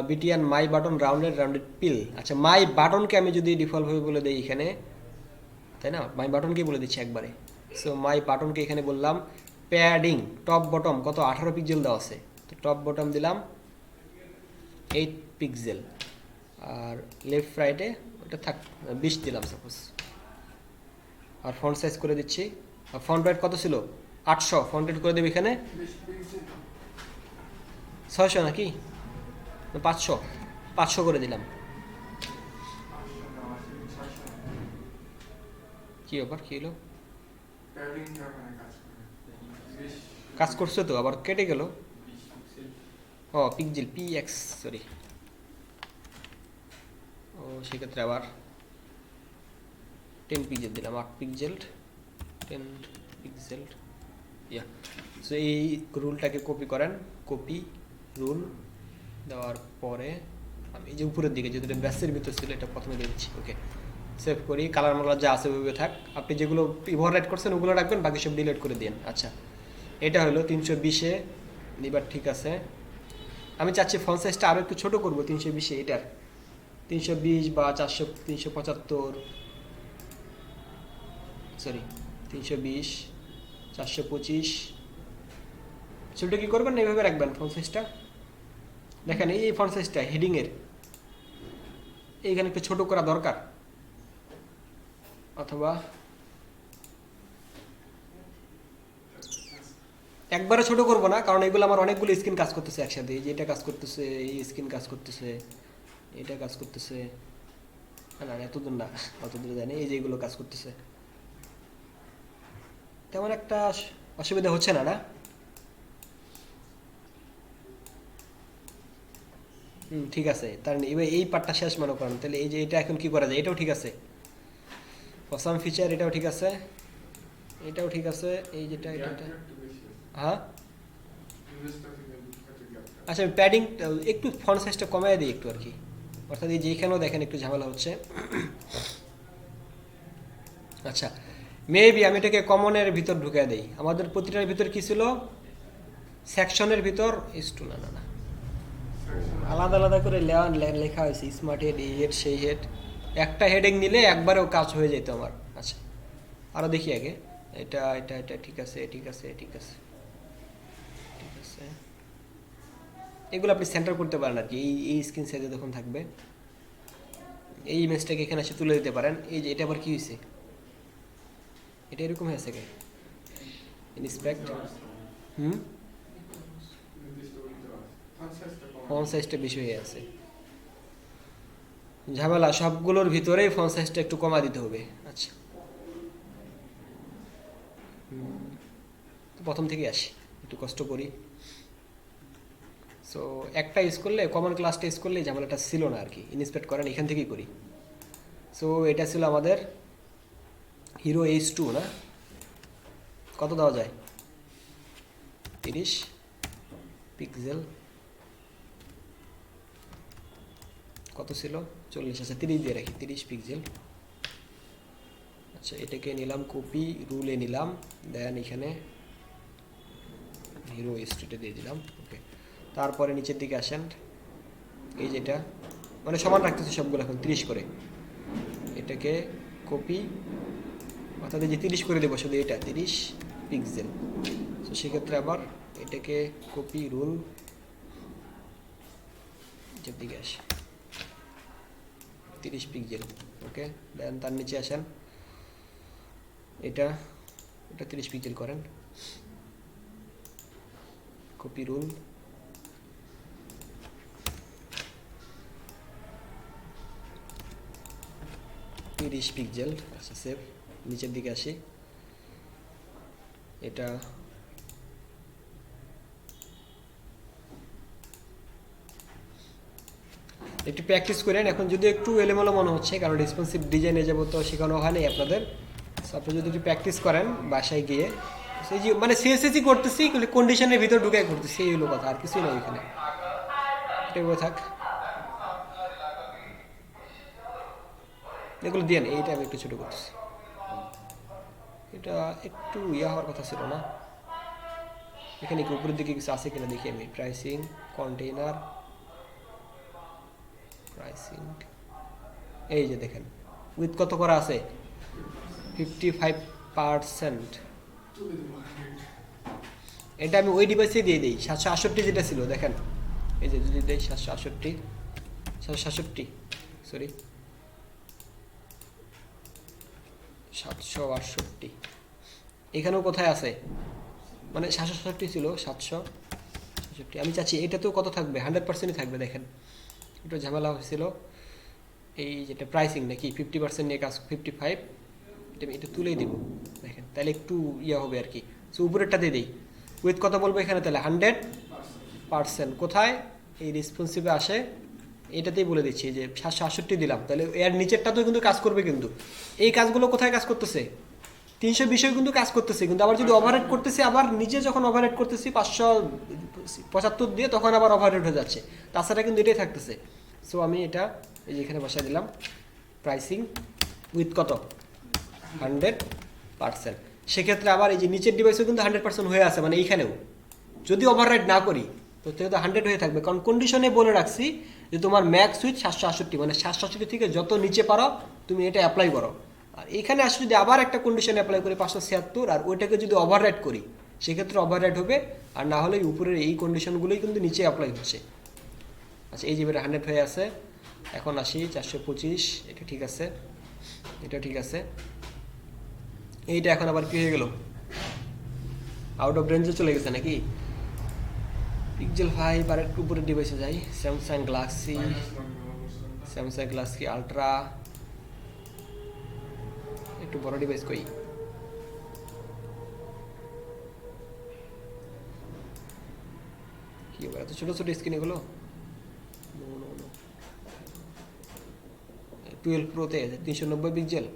বিটিএন মাই বাটন রাউন্ডেড পিল। আচ্ছা, মাই বাটনকে আমি যদি ডিফল্টভাবে বলে দিই এখানে, তাই না, মাই বাটনকে বলে দিচ্ছি একবারে। সো মাই বাটনকে এখানে বললাম প্যাডিং, টপ বটম কত 18 পিক্সেল দেওয়া আছে, তো টপ বটম দিলাম 8 পিক্সেল, আর লেফট রাইটে ওটা থাক 20 দিলাম সাপোজ। আর ফন্ট সাইজ করে দিচ্ছি, আর ফন্ট রাইট কত ছিল 800, ফন্ট রাইট করে দেবে এখানে 600 নাকি 500, 500 করে দিলাম। কি ব্যাপার, কি হলো? কাজ করছে তো, আবার কেটে গেল। ও পিক্সেল PX, সরি। ও সেক্ষেত্রে আবার 10 পিক্সেল দিলাম, 8 পিক্সেল, 10 পিক্সেল। ইয়া, সো এই রুলটাকে কপি করেন, কপি রুল দেওয়ার পরে আমি এই যে উপরের দিকে যেটা ব্যাসের ভিতর ছিল এটা প্রথমে দিয়ে দিচ্ছি। ওকে, সেভ করি। কালার মালার যা আছে ওইভাবে থাক, আপনি যেগুলো ওভাররাইট করছেন ওগুলো রাখবেন, বাকি সব ডিলিট করে দিন। আচ্ছা, এটা হলো 320-এ এবার ঠিক আছে। আমি চাচ্ছি ফন্ট সাইজটা আরও একটু ছোটো করবো 320-এ, এটার 320 বা 400, 375, সরি 320, 425। সেটা কী করবেন, এইভাবে রাখবেন ফন্ট সাইজটা। দেখেন এই ফন্ট সাইজটা হেডিংয়ের এইখানে একটু ছোটো করা দরকার, অথবা একবারে ছোট করবো না, কারণ এগুলো আমার অনেকগুলো স্ক্রিন কাজ করতেছে একসাথে। এই যে এটা কাজ করতেছে, এই স্ক্রিন কাজ করতেছে, এটা কাজ করতেছে। না এতদূর না, অতদূর জানি। এই যে এগুলো কাজ করতেছে, তেমন একটা অসুবিধা হচ্ছে না, না? ঠিক আছে। তার এবার এই পার্টটা শেষ মনে করেন, তাহলে এই যে এটা এখন কি করা যায়, এটাও ঠিক আছে, অসাম ফিচার, এটাও ঠিক আছে, এটাও ঠিক আছে। এই যেটা এটা, হ্যাঁ আচ্ছা, আমি প্যাডিং একটু ফন্ট সাইজটা কমায় দিই একটু আর কি, অর্থাৎ এই যেখানেও দেখেন একটু ঝামেলা হচ্ছে। আচ্ছা, মেবি আমি এটাকে কমনের ভিতর ঢুকে দেই। আমাদের প্রতিটার ভিতর কি ছিল, সেকশনের ভিতর ইস্টু, না না না, আলাদা আলাদা করে লেখা হয়েছে, স্মার্ট হেড, এই হেড, সেই হেড। একটা হেডিং নিলে একবারেও কাজ হয়ে যেত আমার। আচ্ছা, আরও দেখি আগে। এটা এটা এটা ঠিক আছে, ঠিক আছে, ঠিক আছে, ঠিক আছে। এগুলো আপনি সেন্টার করতে পারেন আর কি, এই স্ক্রিন সাইজে যখন থাকবে। এই ইমেজটাকে এখানে এসে তুলে দিতে পারেন। এই যে এটা আবার কি হয়েছে, এটা এরকম হয়েছে কে, ইন্সপেক্ট। ফন্ট সাইজটা বেশি হয়ে আছে, ঝামেলা। সবগুলোর ভিতরেই ফন্ট সাইজটা একটু কমা দিতে হবে। আচ্ছা, তো প্রথম থেকে আসি, একটু কষ্ট করি। সো একটা ইউজ করলে, কমন ক্লাসটা ইউজ করলে ঝামেলাটা ছিল না আর কি। ইন্সপেক্ট করেন, এখান থেকেই করি। সো এটা ছিল আমাদের হিরো H2, না? কত দেওয়া যায়, 30 পিক্সেল। কত ছিল, 40 আছে, 30 দিয়ে রাখি, 30 পিক্সেল। আচ্ছা, এটাকে নিলাম কপি, রুলে নিলাম, দেন এখানে হিরো H2 দিয়ে দিলাম। ওকে, তারপরে নিচের দিকে আসেন, এই যেটা মানে সমান রাখতেছি সবগুলো এখন 30 করে। এটাকে কপি, অর্থাৎ এই যে 30 করে দেবো শুধু, এটা 30 পিক্সেল। তো সেক্ষেত্রে আবার এটাকে কপি, রুল, নিচের দিকে আসে 30 পিক্সেল। ওকে, দেন তার নিচে আসেন, এটা 30 পিক্সেল করেন, কপি, রুল, পিক্সেল। আচ্ছা, সেভ। নিচের দিকে আসি, এটা একটু প্র্যাকটিস করেন। এখন যদি একটু এলোমেলো মনে হচ্ছে, কারণ রেসপন্সিভ ডিজাইনে যাবো তো শেখানো হয়নি আপনাদের। আপনি যদি একটু প্র্যাকটিস করেন বাসায় গিয়ে, সেই যে মানে সিএসএসই করতেছি, কন্ডিশনের ভিতর ঢুকে করতেছি, এই হলো কথা, আর কিছুই না ওইখানে। এটা বলে থাক, এগুলো দিয়ে নেই। এইটা আমি একটু ছোটো করতেছি, এটা একটু হওয়ার কথা ছিল না। এখানে কি উপরের দিকে কিছু আছে কিনা দেখি আমি। প্রাইসিং, কন্টেইনার, প্রাইসিং, এই যে দেখেন উইথ কত করা আছে, 55%। এটা আমি ওই ডিভাইসে দিয়ে দিই, 768 যেটা ছিল দেখেন, এই যে যদি দেই 768, সরি 768। এখানেও কোথায় আছে, মানে 767 ছিল, 767 65 আমি চাচ্ছি এটাতেও কত থাকবে, 100%ই থাকবে। দেখেন একটু ঝামেলা হয়েছিল, এই যেটা প্রাইসিং নাকি 50% নিয়ে কাজ, 55 এটা তুলেই দিব। দেখেন তাহলে একটু ইয়া হবে আর কি। সো উপরেরটা দিয়ে দিই, উইথ কত বলবো এখানে, তাহলে 100%। কোথায় এই রেসপন্সিভে আসে, এটাতেই বলে দিচ্ছি যে 768 দিলাম, তাহলে এর নিচেরটাতেও কিন্তু কাজ করবে। কিন্তু এই কাজগুলো কোথায় কাজ করতেছে, 320 কিন্তু কাজ করতেছে। কিন্তু আবার যদি ওভারহেড করতেছি, আবার নিজে যখন ওভারহেড করতেছি 575 দিয়ে, তখন আবার ওভারহেড হয়ে যাচ্ছে। তাছাড়া কিন্তু এটাই থাকতেছে। সো আমি এটা এই যে এখানে বসাই দিলাম, প্রাইসিং উইথ কত 100%। সেক্ষেত্রে আবার এই যে নিচের ডিভাইসও কিন্তু 100% হয়ে আছে, মানে এইখানেও যদি ওভাররাইড না করি তো তো 100 হয়ে থাকবে। কারণ কন্ডিশনে বলে রাখছি যে তোমার ম্যাক্স সুইচ 768, মানে 768 থেকে যত নিচে পারো তুমি এটা অ্যাপ্লাই করো। আর এখানে আসলে যদি আবার একটা কন্ডিশন অ্যাপ্লাই করি 576, আর ওইটাকে যদি ওভাররাইড করি সেক্ষেত্রে ওভাররাইড হবে, আর না হলে উপরের এই কন্ডিশনগুলোই কিন্তু নিচে অ্যাপ্লাই হচ্ছে। আচ্ছা এই যে 100 হয়ে আছে। এখন আসি 425, এটা ঠিক আছে, এটা ঠিক আছে। এইটা এখন আবার কি হয়ে গেল, আউট অফ রেঞ্জে চলে গেছে নাকি। পিক্সেল 5 আর একটু উপরের ডিভাইসে যাই, স্যামসাং গ্যালাক্সি আলট্রা, একটু বড় ডিভাইস কই, কি হবে এত ছোট ছোট স্ক্রিন এগুলো। 12 প্রোতে 390 পিক্সেল।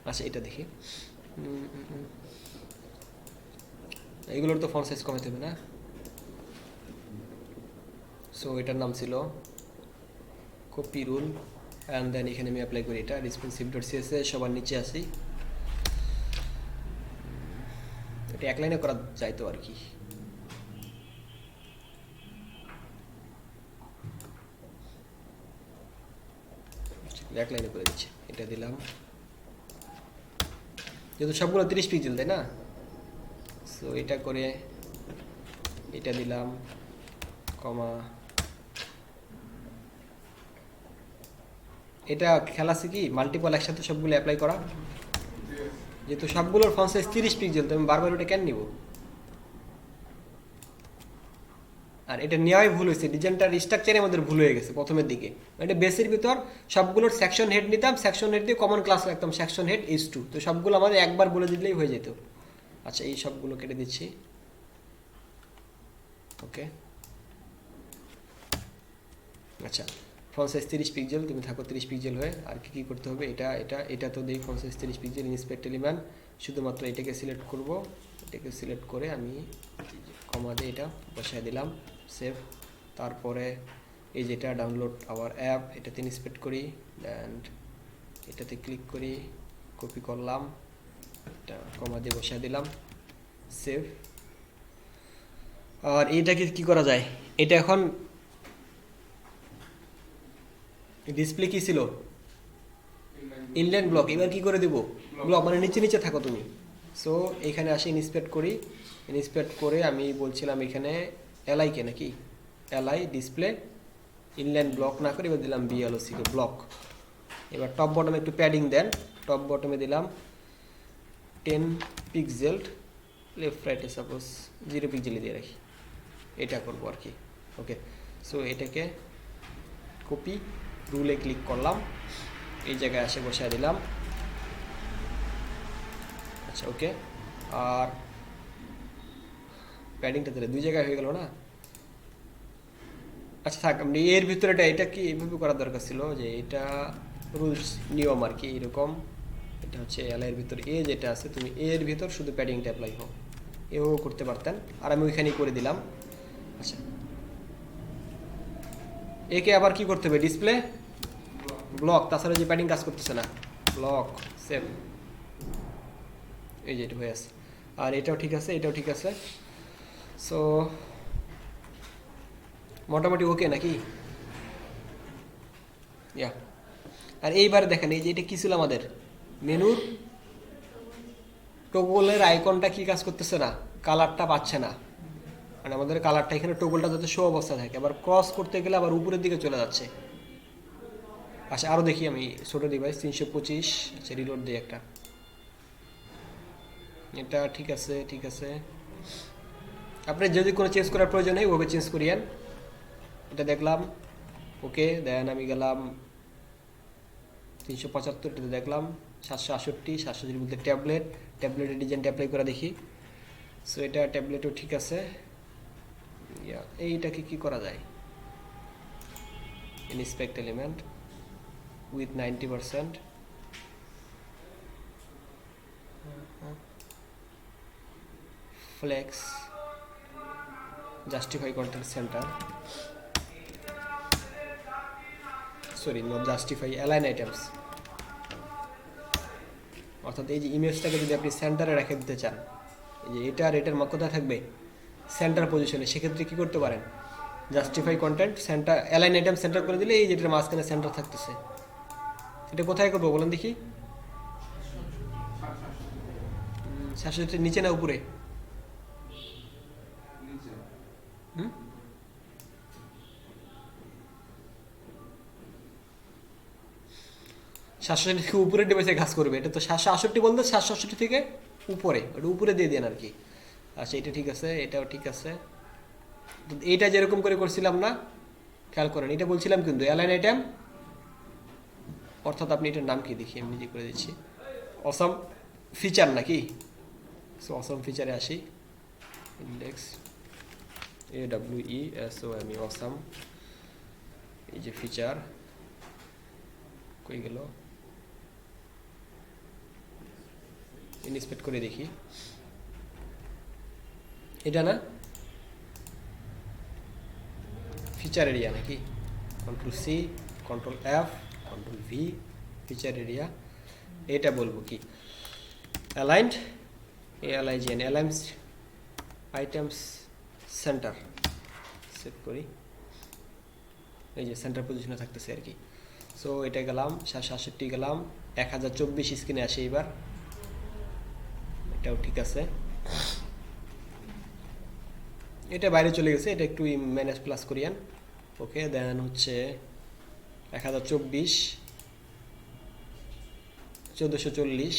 আচ্ছা এটা দেখি, এগুলোর তো ফন্ট সাইজ কমাতে হবে না। সো এটার নাম ছিল কপি রুল, অ্যান্ড দেন এখানে আমি অ্যাপ্লাই করি এটা responsive.css, সবার নিচে আসি। এটা এক লাইনে করা যায় তো আর কি। এক লাইনে করে দিচ্ছি, এটা দিলাম, যেহেতু সবগুলো 30 পিক্সেল তাই না। সো এটা করে এটা দিলাম, কমা, এটা খেলা আছে কি মাল্টিপল একসাথে সবগুলো অ্যাপ্লাই করা, যেহেতু সবগুলোর ফন্ট সাইজ 30 পিক্সেল, তো আমি বারবার ওটা কেন নিব। আর এটা নেওয়াই ভুল হয়েছে, ডিজাইনটার স্ট্রাকচারের মধ্যে ভুল হয়ে গেছে প্রথমের দিকে। এটা বেসের ভিতর সবগুলোর সেকশন হেড নিতাম, সেকশন হেড দিয়ে কমন ক্লাস রাখতাম, সেকশন হেড H2, তো সবগুলো আমাদের একবার বলে দিলেই হয়ে যেত। আচ্ছা এই সবগুলো কেটে দিচ্ছি, ওকে। আচ্ছা ফন্ট সাইজ 30 পিক্সেল, তুমি থাকো 30 পিক্সেল হয়ে। আর কি কি করতে হবে, এটা তো দেই font size 30 pixel, inspect element, শুধুমাত্র এটাকে সিলেক্ট করব, এটাকে সিলেক্ট করে আমি কমা দিয়ে এটা বসায় দিলাম, সেভ। তারপরে এই যেটা ডাউনলোড আওয়ার অ্যাপ, এটাতে ইন্সপেক্ট করি, অ্যান্ড এটাতে ক্লিক করি, কপি করলাম, এটা কমা দিয়ে বসায় দিলাম, সেভ। আর এইটাকে কি করা যায়, এটা এখন ডিসপ্লে কি ছিল, ইনলাইন ব্লক। এবার কি করে দেব, ব্লক মানে নিচে নিচে থাকো তুমি। সো এখানে আসি, ইন্সপেক্ট করি, ইন্সপেক্ট করে আমি বলছিলাম এখানে এলআই কে নাকি, এলআই ডিসপ্লে ইনলাইন ব্লক না করে এবার দিলাম বিএলওসি ব্লক। এবার টপ বটমে একটু প্যাডিং দেন, টপ বটমে দিলাম 10 পিক্সেল, লেফট রাইটে সাপোজ 0 পিক্সেলে দিয়ে রাখি, এটা করবো আর কি। ওকে, সো এটাকে কপি, রুলে ক্লিক করলাম, এই জায়গায় এসে বসায় দিলাম। আচ্ছা ওকে, আর প্যাডিংটা তাহলে 2 জায়গায় হয়ে গেল না। আচ্ছা থাক, আপনি এর ভিতরে এটা কি এইভাবে করার দরকার ছিল, যে এটা রুলস নিয়ম আর কি এরকম। এটা হচ্ছে এর ভিতর এ যেটা আছে, তুমি এর ভিতর শুধু প্যাডিংটা অ্যাপ্লাই হোক, এও করতে পারতেন, আর আমি ওইখানেই করে দিলাম। আচ্ছা একে আবার কি করতে হবে, ডিসপ্লে ব্লক, তাছাড়া যে প্যাডিং কাজ করতেছে না, ব্লক, সেভ। এই যে এটা হয়ে আছে, আর এটাও ঠিক আছে, এটাও ঠিক আছে। সো মোটামুটি ওকে নাকি, ইয়া। আর এইবার দেখেন এই যে এটা কি ছিল আমাদের মেনুর টগলের আইকনটা কি কাজ করতেছে না, কালারটা পাচ্ছে না, মানে আমাদের কালারটা এখানে টগলটা যাতে শো অবস্থা থাকে, আবার ক্রস করতে গেলে আবার উপরের দিকে চলে যাচ্ছে। আচ্ছা আরও দেখি আমি ছোটো ডিভাইস 325, আচ্ছা রিলোড দিই একটা, এটা ঠিক আছে, ঠিক আছে। আপনার যদি কোনো চেঞ্জ করার প্রয়োজন নেই ওভাবে চেঞ্জ করিয়েন। এটা দেখলাম ওকে, দেন আমি গেলাম 375, এটাতে দেখলাম 768, 768 বলতে ট্যাবলেটের ডিজাইনটা অ্যাপ্লাই করে দেখি। সো এটা ট্যাবলেটও ঠিক আছে। এইটাকে কি করা যায়, inspect element with 90%, flex, justify content center, sorry not justify, align items. অর্থাৎ এই যে ইমেজটাকে যদি আপনি সেন্টারে রেখে দিতে চান, এই যে এটার কোথায় থাকবে, সেন্টার পজিশনে, সেক্ষেত্রে কি করতে পারেন, justify content centre, align item centre করে দিলে এই যেটার মাঝখানে সেন্টার থাকতেছে। এটা কোথায় করবো বলেন দেখি, 767 নিচে না উপরে? হুম, 767 থেকে উপরের ডিভাইসে কাজ করবে। এটা তো 768 বলতে 768 থেকে উপরে, ওটা উপরে দিয়ে দেন আর কি। আচ্ছা এটা ঠিক আছে, এটাও ঠিক আছে। এইটা যেরকম করে করছিলাম না, খেয়াল করেন, এটা বলছিলাম কিন্তু অ্যালাইন আইটেম, অর্থাৎ আপনি এটার নাম কি দেখি আমি নিজে করে দিচ্ছি, অসাম ফিচার নাকি। সো অসাম ফিচারে আসি, ইন্ডেক্স AWESOME, অসাম, এই যে ফিচার কই গেল, ইনস্পেক্ট করে দেখি, এটা না ফিচার এরিয়া নাকি, Ctrl+C, Ctrl+F, Ctrl+V, feature area. এটা বলবো কি aligned, ALIGN, aligns items centre, set করি, এই যে সেন্টার পজিশনে থাকতেছে আর কি। সো এটা গেলাম 768, গেলাম 1024 স্ক্রিনে আসে এবার, এটাও ঠিক আছে। এটা বাইরে চলে গেছে, এটা একটু ম্যানেজ প্লাস করিয়েন। ওকে, দেন হচ্ছে 1024, 1440,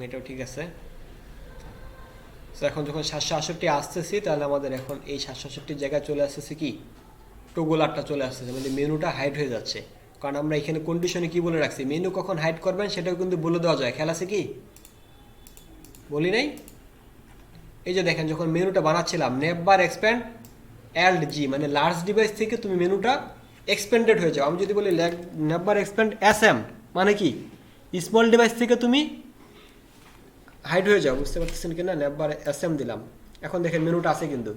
এটাও ঠিক আছে। তো এখন যখন 768 আসতেছি, তাহলে আমাদের এখন এই 768 জায়গায় চলে আসতেছে কি, টোগলারটা চলে আসতেছে, মানে মেনুটা হাইড হয়ে যাচ্ছে। কারণ আমরা এখানে কন্ডিশনে কি বলে রাখছি, মেনু কখন হাইড করবেন সেটাও কিন্তু বলে দেওয়া যায়। খেয়াল আছে কি, বলি নাই? এই যে দেখেন, যখন মেনুটা বানাচ্ছিলাম, নেভবার এক্সপ্যান্ড অ্যাল্ড জি, মানে লার্জ ডিভাইস থেকে তুমি মেনুটা এক্সপেন্ডেড হয়ে যাও। আমি যদি বলি নেভবার এক্সপ্যান্ড SM, মানে কি স্মল ডিভাইস থেকে তুমি হাইড হয়ে যাও। বুঝতে পারতেছেন কিনা, নেভবার SM দিলাম, এখন দেখেন মেনুটা আছে কিন্তু।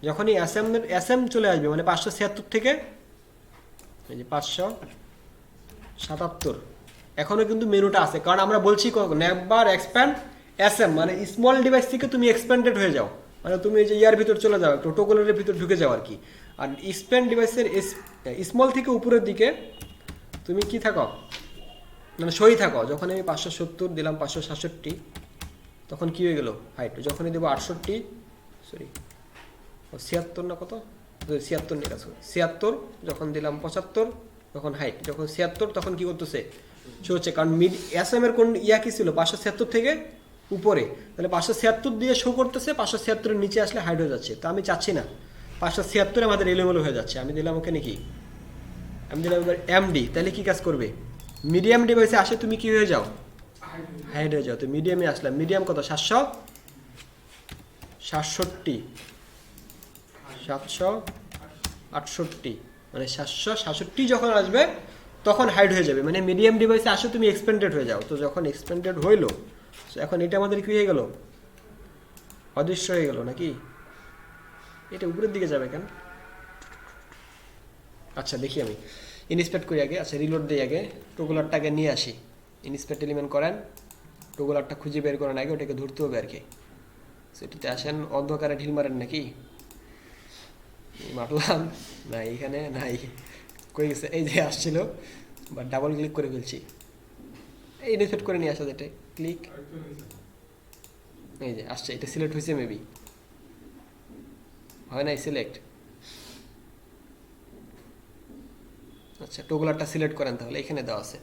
যখনই SM চলে আসবে, মানে 576 থেকে এই যে 577, এখনো কিন্তু মেনুটা আছে। কারণ আমরা বলছি নেভবার এক্সপ্যান্ড SM, মানে স্মল ডিভাইস থেকে তুমি এক্সপ্যান্ডেড হয়ে যাও, মানে তুমি এই যে ইয়ার ভিতর চলে যাও, একটু টোগলের ভিতর ঢুকে যাও আর কি। আর স্প্যান্ড ডিভাইসের স্মল থেকে উপরের দিকে তুমি কি থাকো, মানে সই থাকো। যখন আমি 570 দিলাম 567, তখন কি হয়ে গেল হাইট। যখনই দেবো 68, সরি 76 না কত, 76 নিয়ে গেছো 76, যখন দিলাম 75, তখন হাইট। যখন 76 তখন কি করতেছে, শো হচ্ছে। কারণ SM এর কোন কি ছিল, 576 থেকে উপরে, তাহলে 576 দিয়ে শো করতেছে, 576 এর নিচে আসলে হাইড হয়ে যাচ্ছে। তো আমি চাচ্ছি না 576 আমাদের এলোমেলো হয়ে যাচ্ছে। আমি দিলাম ওকে নাকি, আমি দিলাম এবার MD, তাহলে কি কাজ করবে, মিডিয়াম ডিভাইসে আসে তুমি কি হয়ে যাও, হাইড হয়ে যাও। তো মিডিয়ামে আসলাম, মিডিয়াম কত, 767, 768, মানে 767 যখন আসবে তখন হাইড হয়ে যাবে, মানে মিডিয়াম ডিভাইসে আসে তুমি এক্সপেন্ডেড হয়ে যাও। তো যখন এক্সপেন্ডেড হইলো, এখন এটা আমাদের কি হয়ে গেল, অদৃশ্য হয়ে গেল নাকি। এটা উপরের দিকে যাবে কেন, আচ্ছা দেখি আমি ইনস্পেক্ট করি আগে। আচ্ছা রিলোড দিই আগে, টোগলারটাকে নিয়ে আসি, ইনস্পেক্ট এলিমেন্ট করেন, টোগলারটা খুঁজে বের করেন আগে, ওটাকে ধরতে হবে আর কি। সেটাতে আসেন, অন্ধকারে ঢিল মারেন নাকি, মারলাম না, এইখানে নাই, কই গেছে, এই যে আসছিল, বা ডাবল ক্লিক করে ফেলছি, এই ইনস্পেক্ট করে নিয়ে আসা, যেটা ক্লিক, এই যে আসছে, এটা সিলেক্ট হয়েছে মেবি, হয় নাই সিলেক্ট। আচ্ছা টোগলারটা সিলেক্ট করেন, তাহলে এখানে দেওয়া আছে।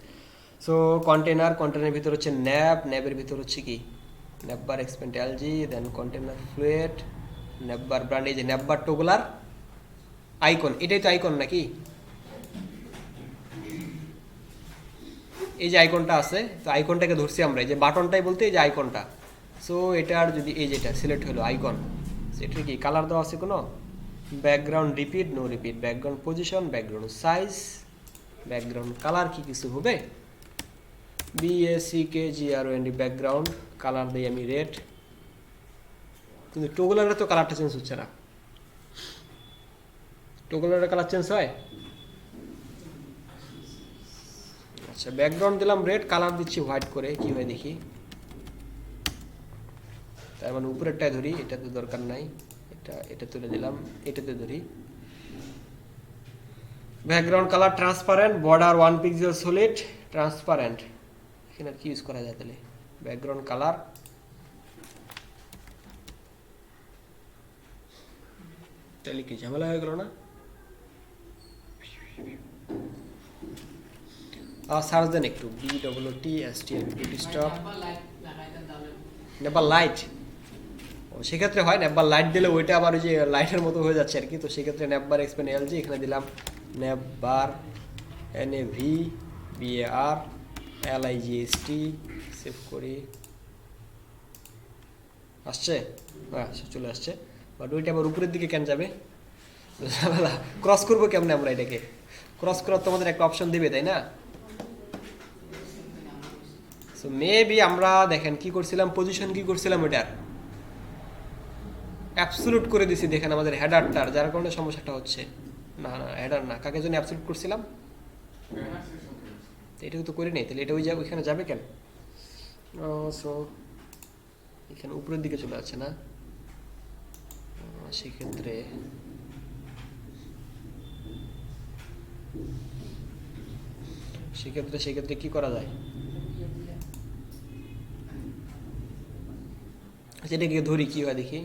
সো কন্টেনার, কন্টেনারের ভিতর হচ্ছে ন্যাব, ন্যাবের ভিতর হচ্ছে কি নেপবার এক্সপেন্ড এলজি, দেন কন্টেনার ফ্লুয়েড, নেপবার ব্র্যান্ড, এই যে নেপবার টোগলার আইকন, এটাই তো আইকন নাকি? এই যে আইকনটা আছে, তো আইকনটাকে ধরছি আমরা, এই যে বাটনটাই বলতে এই যে আইকনটা। সো এটার যদি এই যেটা সিলেক্ট হলো আইকন, সেটা কি কালার দেওয়া আছে কোনো? Background repeat, no repeat, background position, background size, background colour কি কিছু হবে? BACKGROND ব্যাকগ্রাউন্ড কালার দিই আমি রেড, কিন্তু টোগলারের তো কালারটা চেঞ্জ হচ্ছে না। টোগলারের কালার চেঞ্জ হয়? আচ্ছা, ব্যাকগ্রাউন্ড দিলাম রেড, কালার দিচ্ছি হোয়াইট করে, কি হয় দেখি। তার মানে উপরেরটাই ধরি, এটা তো দরকার নাই, এটা তুলে দিলাম, এটাতে ধরি। Background colour transparent, border 1 pixel solid, transparent. এখানে আর কি ইউজ করা যায় তাহলে? ব্যাকগ্রাউন্ড কালার, তাহলে কি ঝামেলা হয়ে গেল না? সার্চ দেন একটু, BWTSTL beauty stop, Nepal light. ও সেক্ষেত্রে হয়, নেপবার লাইট দিলে ওইটা আবার ওই যে লাইটের মতো হয়ে যাচ্ছে আর কি। তো সেক্ষেত্রে নেপবার এক্সপেন্ড এলজি, এখানে দিলাম নেপবার NAVBAR LIGST, সেভ করি, আসছে? হ্যাঁ চলে আসছে, বাট ওইটা আবার উপরের দিকে কেন যাবে? ক্রস করবো কেমনে আমরা এটাকে? ক্রস করার তোমাদের একটা অপশন দিবে, তাই না? সো মেবি আমরা দেখেন কি করছিলাম, পজিশন কি করছিলাম, ওইটার অ্যাবসোলুট করে দিছি দেখেন আমাদের হেডারটার, যার কারণে সমস্যাটা হচ্ছে। না না হেডার না, কাকে জন্য অ্যাবসোলুট করছিলাম? এটাও তো করে নেই, তাহলে এটা ওইখানে যাবে কেন? সো এখানে উপরের দিকে চলে যাচ্ছে না, সেক্ষেত্রে সেক্ষেত্রে কি করা যায়? এটাকে ধরি কি হয় দেখি,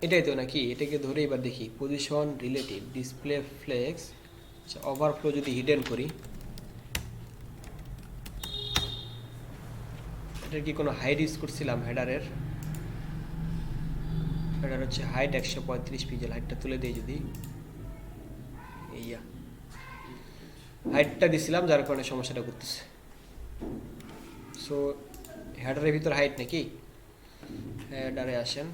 এটাই তো নাকি? এটাকে ধরে এবার দেখি পজিশন রিলেটিভ ডিসপ্লে ফ্লেক্স, আচ্ছা ওভারফ্লো যদি হিডেন করি, এটার কি কোনো হাইট ইউজ করছিলাম? হেডার হচ্ছে হাইট 135 পিক্সেল, হাইটটা তুলে দিই যদি, এইয়া হাইটটা দিছিলাম, যার কারণে সমস্যাটা করতেছে। সো হেডারের ভিতর হাইট নাকি? হেডারে আসেন,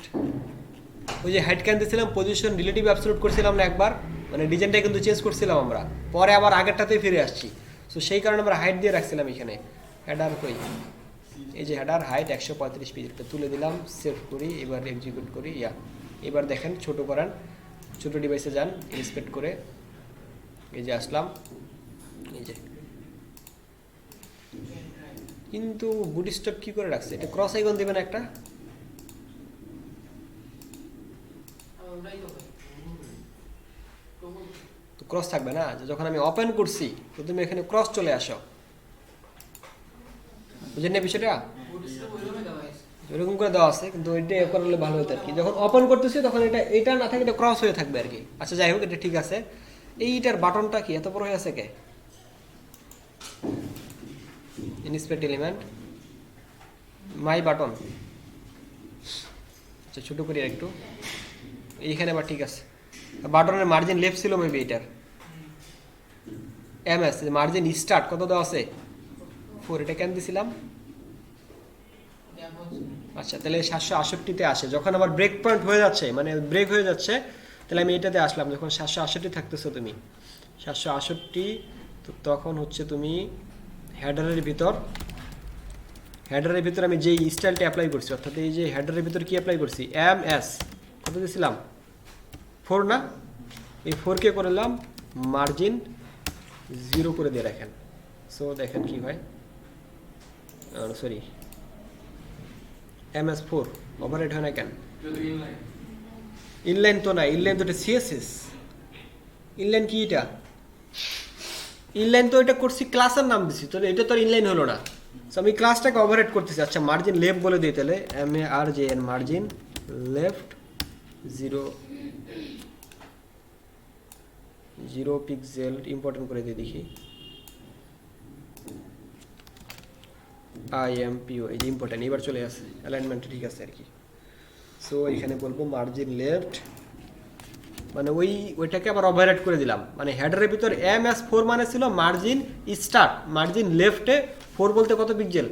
ওই যে হাইট ক্যান দিয়েছিলাম, পজিশন রিলেটিভ অ্যাবসলুট করছিলাম না একবার, মানে ডিজাইনটা কিন্তু চেঞ্জ করছিলাম আমরা, পরে আবার আগেরটাতেই ফিরে আসছি। সো সেই কারণে আমরা হাইট দিয়ে রাখছিলাম এখানে। হেডার কই? এই যে হেডার হাইট 135 পিক্সেলটা তুলে দিলাম, সেভ করি, এবার এক্সিকিউট করি। এবার দেখেন ছোট করান, ছোট ডিভাইসে যান, ইন্সপেক্ট করে এই যে আসলাম, এই যে কিন্তু বুটস্ট্র্যাপ কি করে রাখছে? এটা ক্রস আইকন দিবেন একটা, তো ক্রস থাকবে না। যখন আমি ওপেন করছি তো তুমি এখানে ক্রস চলে আসো, বুঝলেন না বিষয়টা? এরকম করে দেওয়া আছে, কিন্তু এটা করলে ভালো হতো আর কি। যখন ওপেন করতেছি তখন এটা না থাকে, এটা ক্রস হয়ে থাকবে আর কি। আচ্ছা যাই হোক, এটা ঠিক আছে। এইটার বাটনটা কি এত বড় হয়ে আছে কে? ইনস্পেক্ট এলিমেন্ট, মাই বাটন, আচ্ছা ছোটো করি একটু, এইখানে আবার ঠিক আছে। বাটনের মার্জিন লেফট ছিল মেবি এটার, MS মার্জিন স্টার্ট কত দেওয়া আছে? 4, এটা কেন দিছিলাম? আচ্ছা তাহলে 768-তে আসে, যখন আবার ব্রেক পয়েন্ট হয়ে যাচ্ছে, মানে ব্রেক হয়ে যাচ্ছে, তাহলে আমি এটাতে আসলাম। যখন 768 থাকতেছো তুমি, 768, তো তখন হচ্ছে তুমি হেডারের ভিতর আমি যেই স্টাইলটা অ্যাপ্লাই করছি, অর্থাৎ এই যে হেডারের ভিতর কি অ্যাপ্লাই করছি, MS কত দিয়েছিলাম? 4 না? এই 4কে করলাম মার্জিন 0 করে দিয়ে রাখেন। সো দেখেন কি হয়, সরি MS4 ওভাররাইট হয় না কেন? ইনলাইন তো না, ইনলাইন তো এটা CSS। ইনলাইন কি এটা? ইনলাইন তো এটা করছি, ক্লাসের নাম দিছি, তো এটা তো আর ইনলাইন হলো না। সো আমি ক্লাসটাকে ওভাররাইট করতেছি। আচ্ছা মার্জিন লেফট বলে দিই তাহলে, MARGIN margin left 0 pixel, important করে দিয়ে দেখি। IMPO, এই যে ইম্পর্টেন্ট, এবার চলে আসে অ্যালাইনমেন্টটা ঠিক আছে আর কি। সো এখানে বলবো মার্জিন লেফট, মানে ওইটাকে আবার ওভাররাইট করে দিলাম, মানে হেডারের ভিতর MS4 মানে ছিল মার্জিন স্টার্ট, মার্জিন লেফটে 4 বলতে কত পিক্সেল,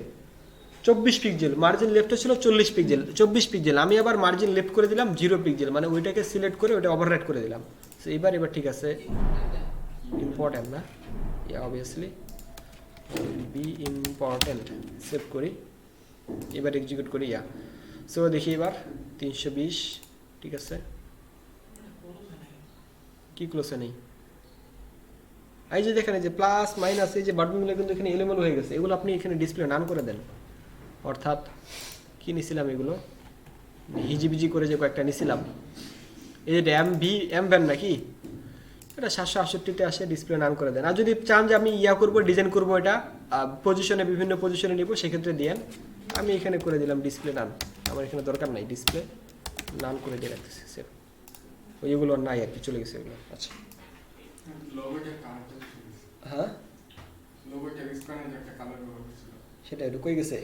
24 পিক্সেল, মার্জিন লেফটে ছিল 40 পিক্সেল, 24 পিক্সেল, আমি আবার মার্জিন লেফট করে দিলাম 0 পিক্সেল, মানে ওইটাকে সিলেক্ট করে ওইটা ওভাররাইট করে দিলাম। সো এবার ঠিক আছে, ইম্পর্টেন্ট না, অবভিয়াসলি বি ইম্পর্টেন্ট, সেভ করি, এবার এক্সিকিউট করি। সো দেখি এবার 320, ঠিক আছে, কি ক্লোজে নেই, এই যে দেখেন এই যে প্লাস মাইনাস এই যে বাটনগুলো কিন্তু এখানে এলোমেলো হয়ে গেছে, এগুলো আপনি এখানে ডিসপ্লে নান করে দেন। অর্থাৎ কি নিছিলাম এগুলো, হিজিবিজি করে যে কয়েকটা নিছিলাম, এই যে এম ভ্যান নাকি, এটা 768-তে আসে, ডিসপ্লে নান করে দেন। আর যদি চান যে আমি করবো, ডিজাইন করবো, এটা পজিশনে বিভিন্ন পজিশনে নিব, সেক্ষেত্রে দিয়েন। আমি এখানে করে দিলাম ডিসপ্লে নান, আমার এখানে দরকার নাই, ডিসপ্লে নান করে দিয়ে রাখতেছি, সেভ। ওইগুলো নাই আর কি, চলে গেছে এগুলো। আচ্ছা হ্যাঁ, সেটা একটু কই গেছে,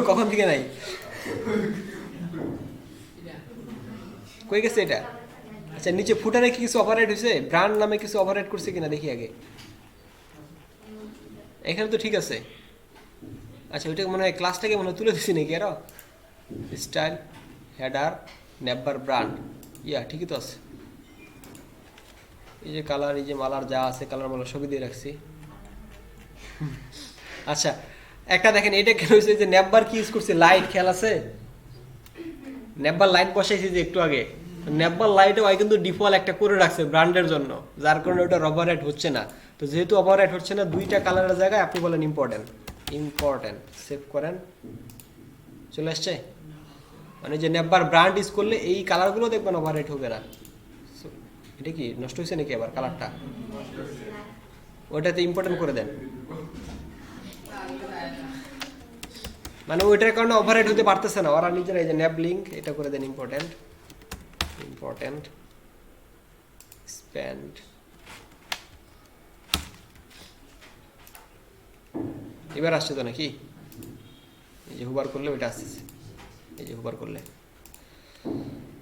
কখন থেকে নাই, কই গেছে এটা? আচ্ছা নিচে ফুটারে কি কিছু অপারেট হয়েছে, ব্র্যান্ড নামে কিছু অপারেট করছে কিনা দেখি আগে, এখানে তো ঠিক আছে। আচ্ছা ওইটা মনে হয় ক্লাসটাকে মনে হয় তুলে দিছি নাকি আরো, স্টাইল হেডার নেবার ব্র্যান্ড, ঠিকই তো আছে। এই যে কালার, এই যে মালার যা আছে কালার মালার সবই দিয়ে রাখছি। আচ্ছা একটা দেখেন, এটা কেন হয়েছে যে নেবার কি ইউজ করছে, লাইট খেয়াল আছে, নেবার লাইট বসাইছি যে একটু আগে, নেবার লাইটে ওই কিন্তু ডিফল্ট একটা করে রাখছে ব্র্যান্ডের জন্য, যার কারণে ওটা ওভাররাইট হচ্ছে না। তো যেহেতু ওভাররাইট হচ্ছে না, দুইটা কালারের জায়গায় আপনি বলেন ইম্পর্টেন্ট, সেভ করেন, চলে আসছে। মানে যে নেবার ব্র্যান্ড ইউজ করলে এই কালারগুলো দেখবেন ওভাররাইট হবে না। এটা কি নষ্ট হয়েছে নাকি আবার কালারটা, ওইটাতে ইম্পর্টেন্ট করে দেন, মানে ওইটার কারণে ওভাররাইট হতে পারতেছে না ওরা নিজেরা। এই যে ন্যাব লিঙ্ক এটা করে দেন ইম্পর্টেন্ট স্প্যান্ড, এবার আসছে তো নাকি, এই যে হুবার করলে ওইটা আসতেছে, এই যে হুবার করলে।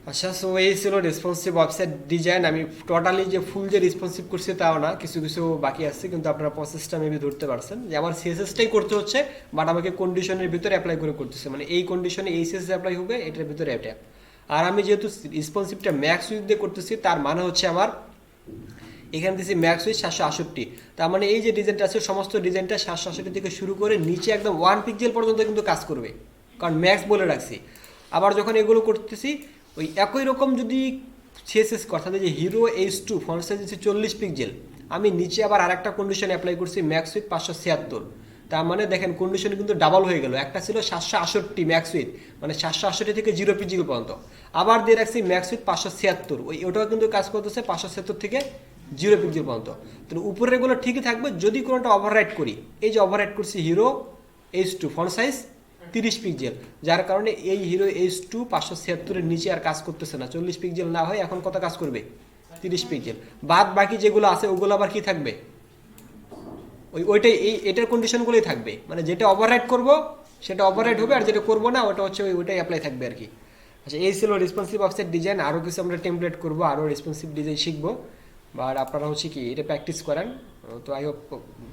আচ্ছা সো এই ছিল রেসপন্সিভ ওয়েবসাইট ডিজাইন। আমি টোটালি যে ফুল যে রেসপন্সিভ করছি তাও না, কিছু কিছু বাকি আছে, কিন্তু আপনারা প্রসেসটা মেবি ধরতে পারছেন যে আমার সিএসএসটাই করতে হচ্ছে, বাট আমাকে কন্ডিশনের ভিতরে অ্যাপ্লাই করে করতেছে, মানে এই কন্ডিশনে এই সিএসএস অ্যাপ্লাই হবে, এটার ভিতরে এটা। আর আমি যেহেতু রেসপন্সিভটা ম্যাক্স উইথ দিয়ে করতেছি, তার মানে হচ্ছে আমার এখানে দিচ্ছি ম্যাক্স উইথ 768, তার মানে এই যে ডিজাইনটা আছে সমস্ত ডিজাইনটা 768 থেকে শুরু করে নিচে একদম 1 পিক্সেল পর্যন্ত কিন্তু কাজ করবে, কারণ ম্যাক্স বলে রাখছি। আবার যখন এগুলো করতেছি ওই একই রকম যদি সিএসএস কথা যে হিরো H2 ফন্ট সাইজ দিচ্ছি 40 পিক্সেল, আমি নিচে আবার আরেকটা কন্ডিশন অ্যাপ্লাই করছি ম্যাক্স উইথ 576, তার মানে দেখেন কন্ডিশন কিন্তু ডাবল হয়ে গেল। একটা ছিল 768 ম্যাক্স উইথ, মানে 768 থেকে 0 পিক্সেল পর্যন্ত, আবার দিয়ে রাখছি ম্যাক্স উইথ 576, ওটাও কিন্তু কাজ করতেছে 576 থেকে 0 পিক্সেল পর্যন্ত। তো উপরের এগুলো ঠিকই থাকবে, যদি কোনোটা ওভাররাইট করি, এই যে ওভাররাইট করছি hero H2 font size 30 pixel, যার কারণে এই হিরো H2 576-এর নিচে আর কাজ করতেছে না, 40 পিক্সেল না হয় এখন কত কাজ করবে, 30 পিক্সেল। বাদ বাকি যেগুলো আছে ওগুলো আবার কি থাকবে, ওইটাই এটার কন্ডিশনগুলোই থাকবে, মানে যেটা ওভাররাইট করব সেটা ওভাররাইট হবে, আর যেটা করবো না ওটা হচ্ছে ওইটাই অ্যাপ্লাই থাকবে আর কি। আচ্ছা এই ছিল রেসপন্সিভ ওয়েবসাইট ডিজাইন। আরও কিছু আমরা টেমপ্লেট করবো, আরও রেসপন্সিভ ডিজাইন শিখবো, বাট আপনারা হচ্ছে কি এটা প্র্যাকটিস করেন। তো আই হোপ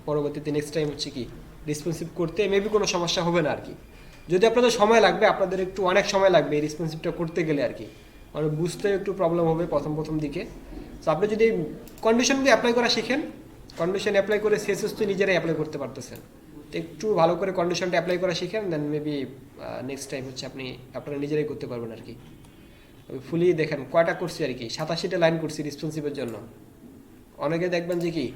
পরবর্তীতে নেক্সট টাইম হচ্ছে কি রেসপন্সিভ করতে মেবি কোনো সমস্যা হবে না আর কি। যদি আপনাদের সময় লাগবে, আপনাদের একটু অনেক সময় লাগবে এই রেসপন্সিভটা করতে গেলে আর কি, মানে বুঝতে একটু প্রবলেম হবে প্রথম দিকে। তো আপনি যদি কন্ডিশনগুলো অ্যাপ্লাই করা শিখেন, কন্ডিশন অ্যাপ্লাই করে সিএসএস তো নিজেরাই অ্যাপ্লাই করতে পারতেছেন, তো একটু ভালো করে কন্ডিশনটা অ্যাপ্লাই করা শিখেন, দেন মেবি নেক্সট টাইম হচ্ছে আপনারা নিজেরাই করতে পারবেন আর কি। আমি ফুলি দেখেন কয়টা করছি আর কি, 87টা লাইন করছি রেসপন্সিভের জন্য। অনেকে দেখবেন যে কি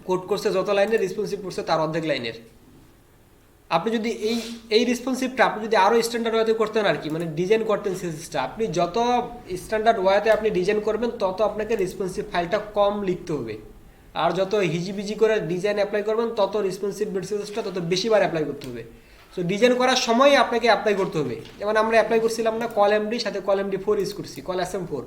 কোড করছে যত লাইনের, রেসপন্সিভ করছে তার অর্ধেক লাইনের। আপনি যদি এই রেসপন্সিভটা আপনি যদি আরও স্ট্যান্ডার্ড ওয়েতে করতেন আর কি, মানে ডিজাইন করতেন সিএসএসটা, আপনি যত স্ট্যান্ডার্ড ওয়েতে আপনি ডিজাইন করবেন তত আপনাকে রেসপন্সিভ ফাইলটা কম লিখতে হবে, আর যত হিজিবিজি করে ডিজাইন অ্যাপ্লাই করবেন তত রেসপন্সিভ সিএসএসটা তত বেশিবার অ্যাপ্লাই করতে হবে। সো ডিজাইন করার সময় আপনাকে অ্যাপ্লাই করতে হবে, যেমন আমরা অ্যাপ্লাই করছিলাম না কল এমডি, সাথে কল এমডি4 ইউজ করছি, কল SM4।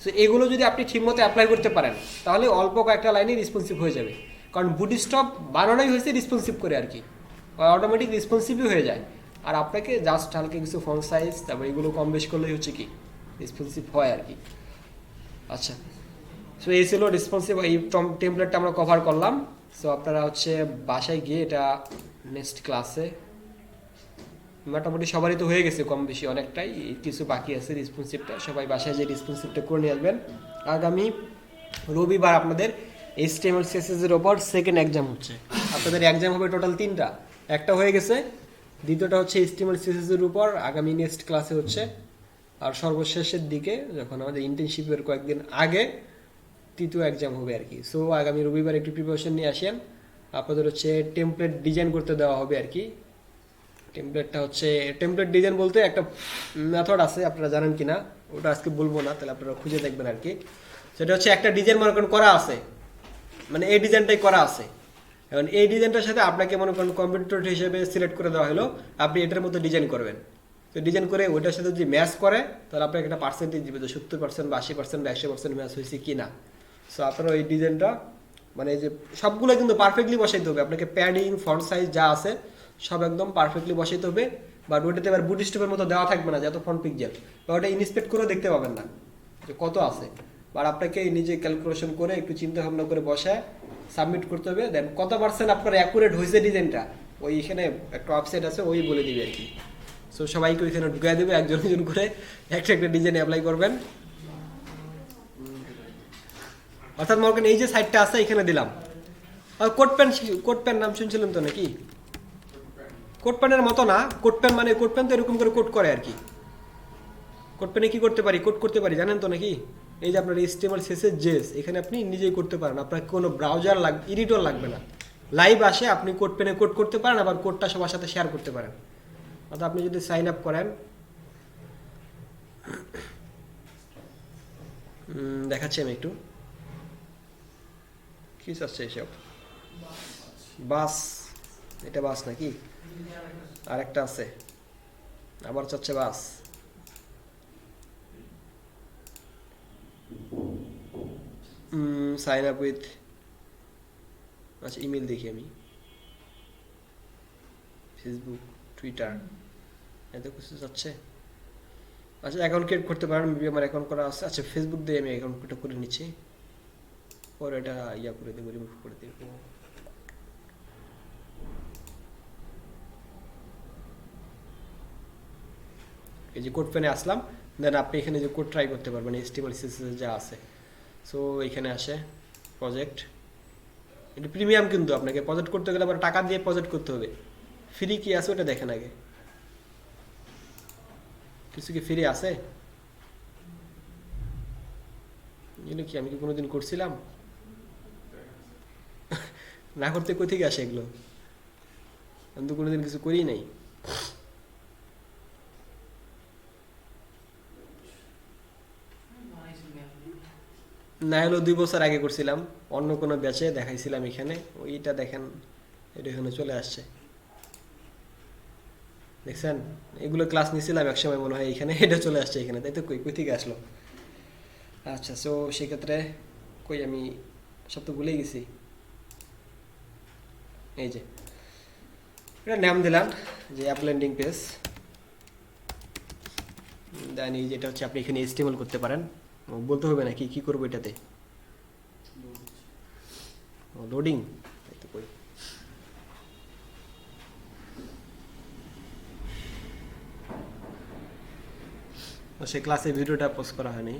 সো এগুলো যদি আপনি ঠিকমতো অ্যাপ্লাই করতে পারেন তাহলে অল্প কয়েকটা লাইনে রেসপন্সিভ হয়ে যাবে। কারণ বুটস্ট্র্যাপ বানানোই হয়েছে রেসপন্সিভ করে আর কি, অটোমেটিক রেসপন্সিভই হয়ে যায়। আর আপনাকে জাস্ট হালকা কিছু ফন্ট সাইজ তারপর এগুলো কম বেশ করলেই হচ্ছে কি রেসপন্সিভ হয় আর কি। আচ্ছা, সো এই ছিল রেসপন্সিভ, এই টেমপ্লেটটা আমরা কভার করলাম। সো আপনারা হচ্ছে বাসায় গিয়ে এটা নেক্সট ক্লাসে, মোটামুটি সবারই তো হয়ে গেছে কম বেশি অনেকটাই, কিছু বাকি আছে রেসপন্সিভটা, সবাই বাসায় যে রেসপন্সিভটা করে নিয়ে আসবেন। আগামী রবিবার আপনাদের HTML CSS এর ওপর সেকেন্ড এক্সাম হচ্ছে। আপনাদের এক্সাম হবে টোটাল 3টা, একটা হয়ে গেছে, দ্বিতীয়টা হচ্ছে HTML CSS এর উপর আগামী নেক্সট ক্লাসে হচ্ছে। আর সর্বশেষের দিকে যখন আমাদের ইন্টার্নশিপের কয়েকদিন আগে তৃতীয় এক্সাম হবে আর কি। সো আগামী রবিবার একটু প্রিপারেশন নিয়ে আসেন। আপনাদের হচ্ছে টেমপ্লেট ডিজাইন করতে দেওয়া হবে আর কি। টেমপ্লেটটা হচ্ছে, টেমপ্লেট ডিজাইন বলতে একটা মেথড আছে, আপনারা জানেন কি না ওটা আজকে বলবো না, তাহলে আপনারা খুঁজে দেখবেন আর কি। সেটা হচ্ছে একটা ডিজাইন মনে করেন করা আছে, মানে এই ডিজাইনটাই করা আছে, এখন এই ডিজাইনটার সাথে আপনাকে মনে করেন কম্পিউটার হিসেবে সিলেক্ট করে দেওয়া হলো, আপনি এটার মতো ডিজাইন করবেন। তো ডিজাইন করে ওইটার সাথে যদি ম্যাচ করে তাহলে আপনাকে একটা পার্সেন্টেজ দিবে, যে 70% বা 80% বা 100% ম্যাচ হয়েছে কি না। সো আপনারা ওই ডিজাইনটা মানে যে সবগুলো কিন্তু পারফেক্টলি বসাইতে হবে আপনাকে, প্যাডিং ফন্ট সাইজ যা আছে সব একদম পারফেক্টলি বসাইতে হবে। বা ওইটাতে এবার বুটস্ট্র্যাপের মতো দেওয়া থাকবে না, যত ফন্ট পিকজেল, বা ওটা ইন্সপেক্ট করেও দেখতে পাবেন না যে কত আছে। আর আপনাকে নিজে ক্যালকুলেশন করে একটু চিন্তা ভাবনা করে বসায় সাবমিট করতে হবে। দেন কত পার্সেন্ট আপনার অ্যাকুরেট হয়েছে ডিজাইনটা, ওইখানে একটা ওয়েবসাইট আছে ওই বলে দিবে আর কি। সো সবাইকে ওইখানে ঢুকাই দেবে, একজন একজন করে একটা একটা ডিজাইন অ্যাপ্লাই করবেন। অর্থাৎ মনে করেন এই যে সাইটটা আছে এখানে দিলাম, আর কোট প্যান নাম শুনছিলেন তো নাকি? কোট প্যানের মতো না, কোট প্যান মানে কোট প্যান তো এরকম করে কোট করে আর কি। কোট প্যানে কি করতে পারি, কোট করতে পারি জানেন তো নাকি? এই যে আপনার HTML CSS JS এখানে আপনি নিজেই করতে পারেন, আপনার কোনো ব্রাউজার এডিটর লাগবে না, লাইভ আসে আপনি কোট প্যানে কোড করতে পারেন, আবার কোডটা সবার সাথে শেয়ার করতে পারেন। অর্থাৎ আপনি যদি সাইন আপ করেন, দেখাচ্ছি আমি একটু কি চাচ্ছে এসব, বাস, এটা বাস নাকি? আর একটা আছে আবার চাচ্ছে বাস। সাইন আপ উইথ, আচ্ছা ইমেল দেখি আমি, ফেসবুক টুইটার এত কিছু চাচ্ছে। আচ্ছা অ্যাকাউন্ট ক্রিয়েট করতে পারেন, মেবি আমার অ্যাকাউন্ট করা আছে। আচ্ছা ফেসবুক দিয়ে আমি অ্যাকাউন্টটা করে নিচ্ছি, পরে এটা ইয়া করে দেবো, রিমুভ করে দেবো। এই যে কোড প্যানে আসলাম, দেন আপনি এখানে যে কোড ট্রাই করতে পারবেন HTML CSS যা আছে। সো এখানে আসে প্রজেক্ট, এটা প্রিমিয়াম, কিন্তু আপনাকে প্রজেক্ট করতে গেলে আবার টাকা দিয়ে প্রজেক্ট করতে হবে। ফ্রি কি আছে ওটা দেখেন আগে, কিছু কি ফ্রি আছে? এগুলো কি আমি কি কোনোদিন করছিলাম? না করতে কই থেকে আসে এগুলো, আমি তো কোনোদিন কিছু করি নাই। না হলেও 2 বছর আগে করছিলাম অন্য কোনো ব্যাচে, দেখাইছিলাম এখানে, ওইটা দেখেন এটা এখানে চলে আসছে, দেখছেন? এগুলো ক্লাস নিয়েছিলাম এক সময় মনে হয় এখানে, এটা চলে আসছে এখানে, তাই তো কই কই থেকে আসলো। আচ্ছা সো সেক্ষেত্রে কই আমি সব তো ভুলে গেছি। এই যে এটা নাম দিলাম যে অ্যাপ ল্যান্ডিং পেজ, দেন এই যেটা হচ্ছে আপনি এখানে HTML করতে পারেন, বলতে হবে নাকি কি করবো এটাতে, লোডিং, তো কই সে ক্লাসে ভিডিওটা পোস্ট করা হয়নি।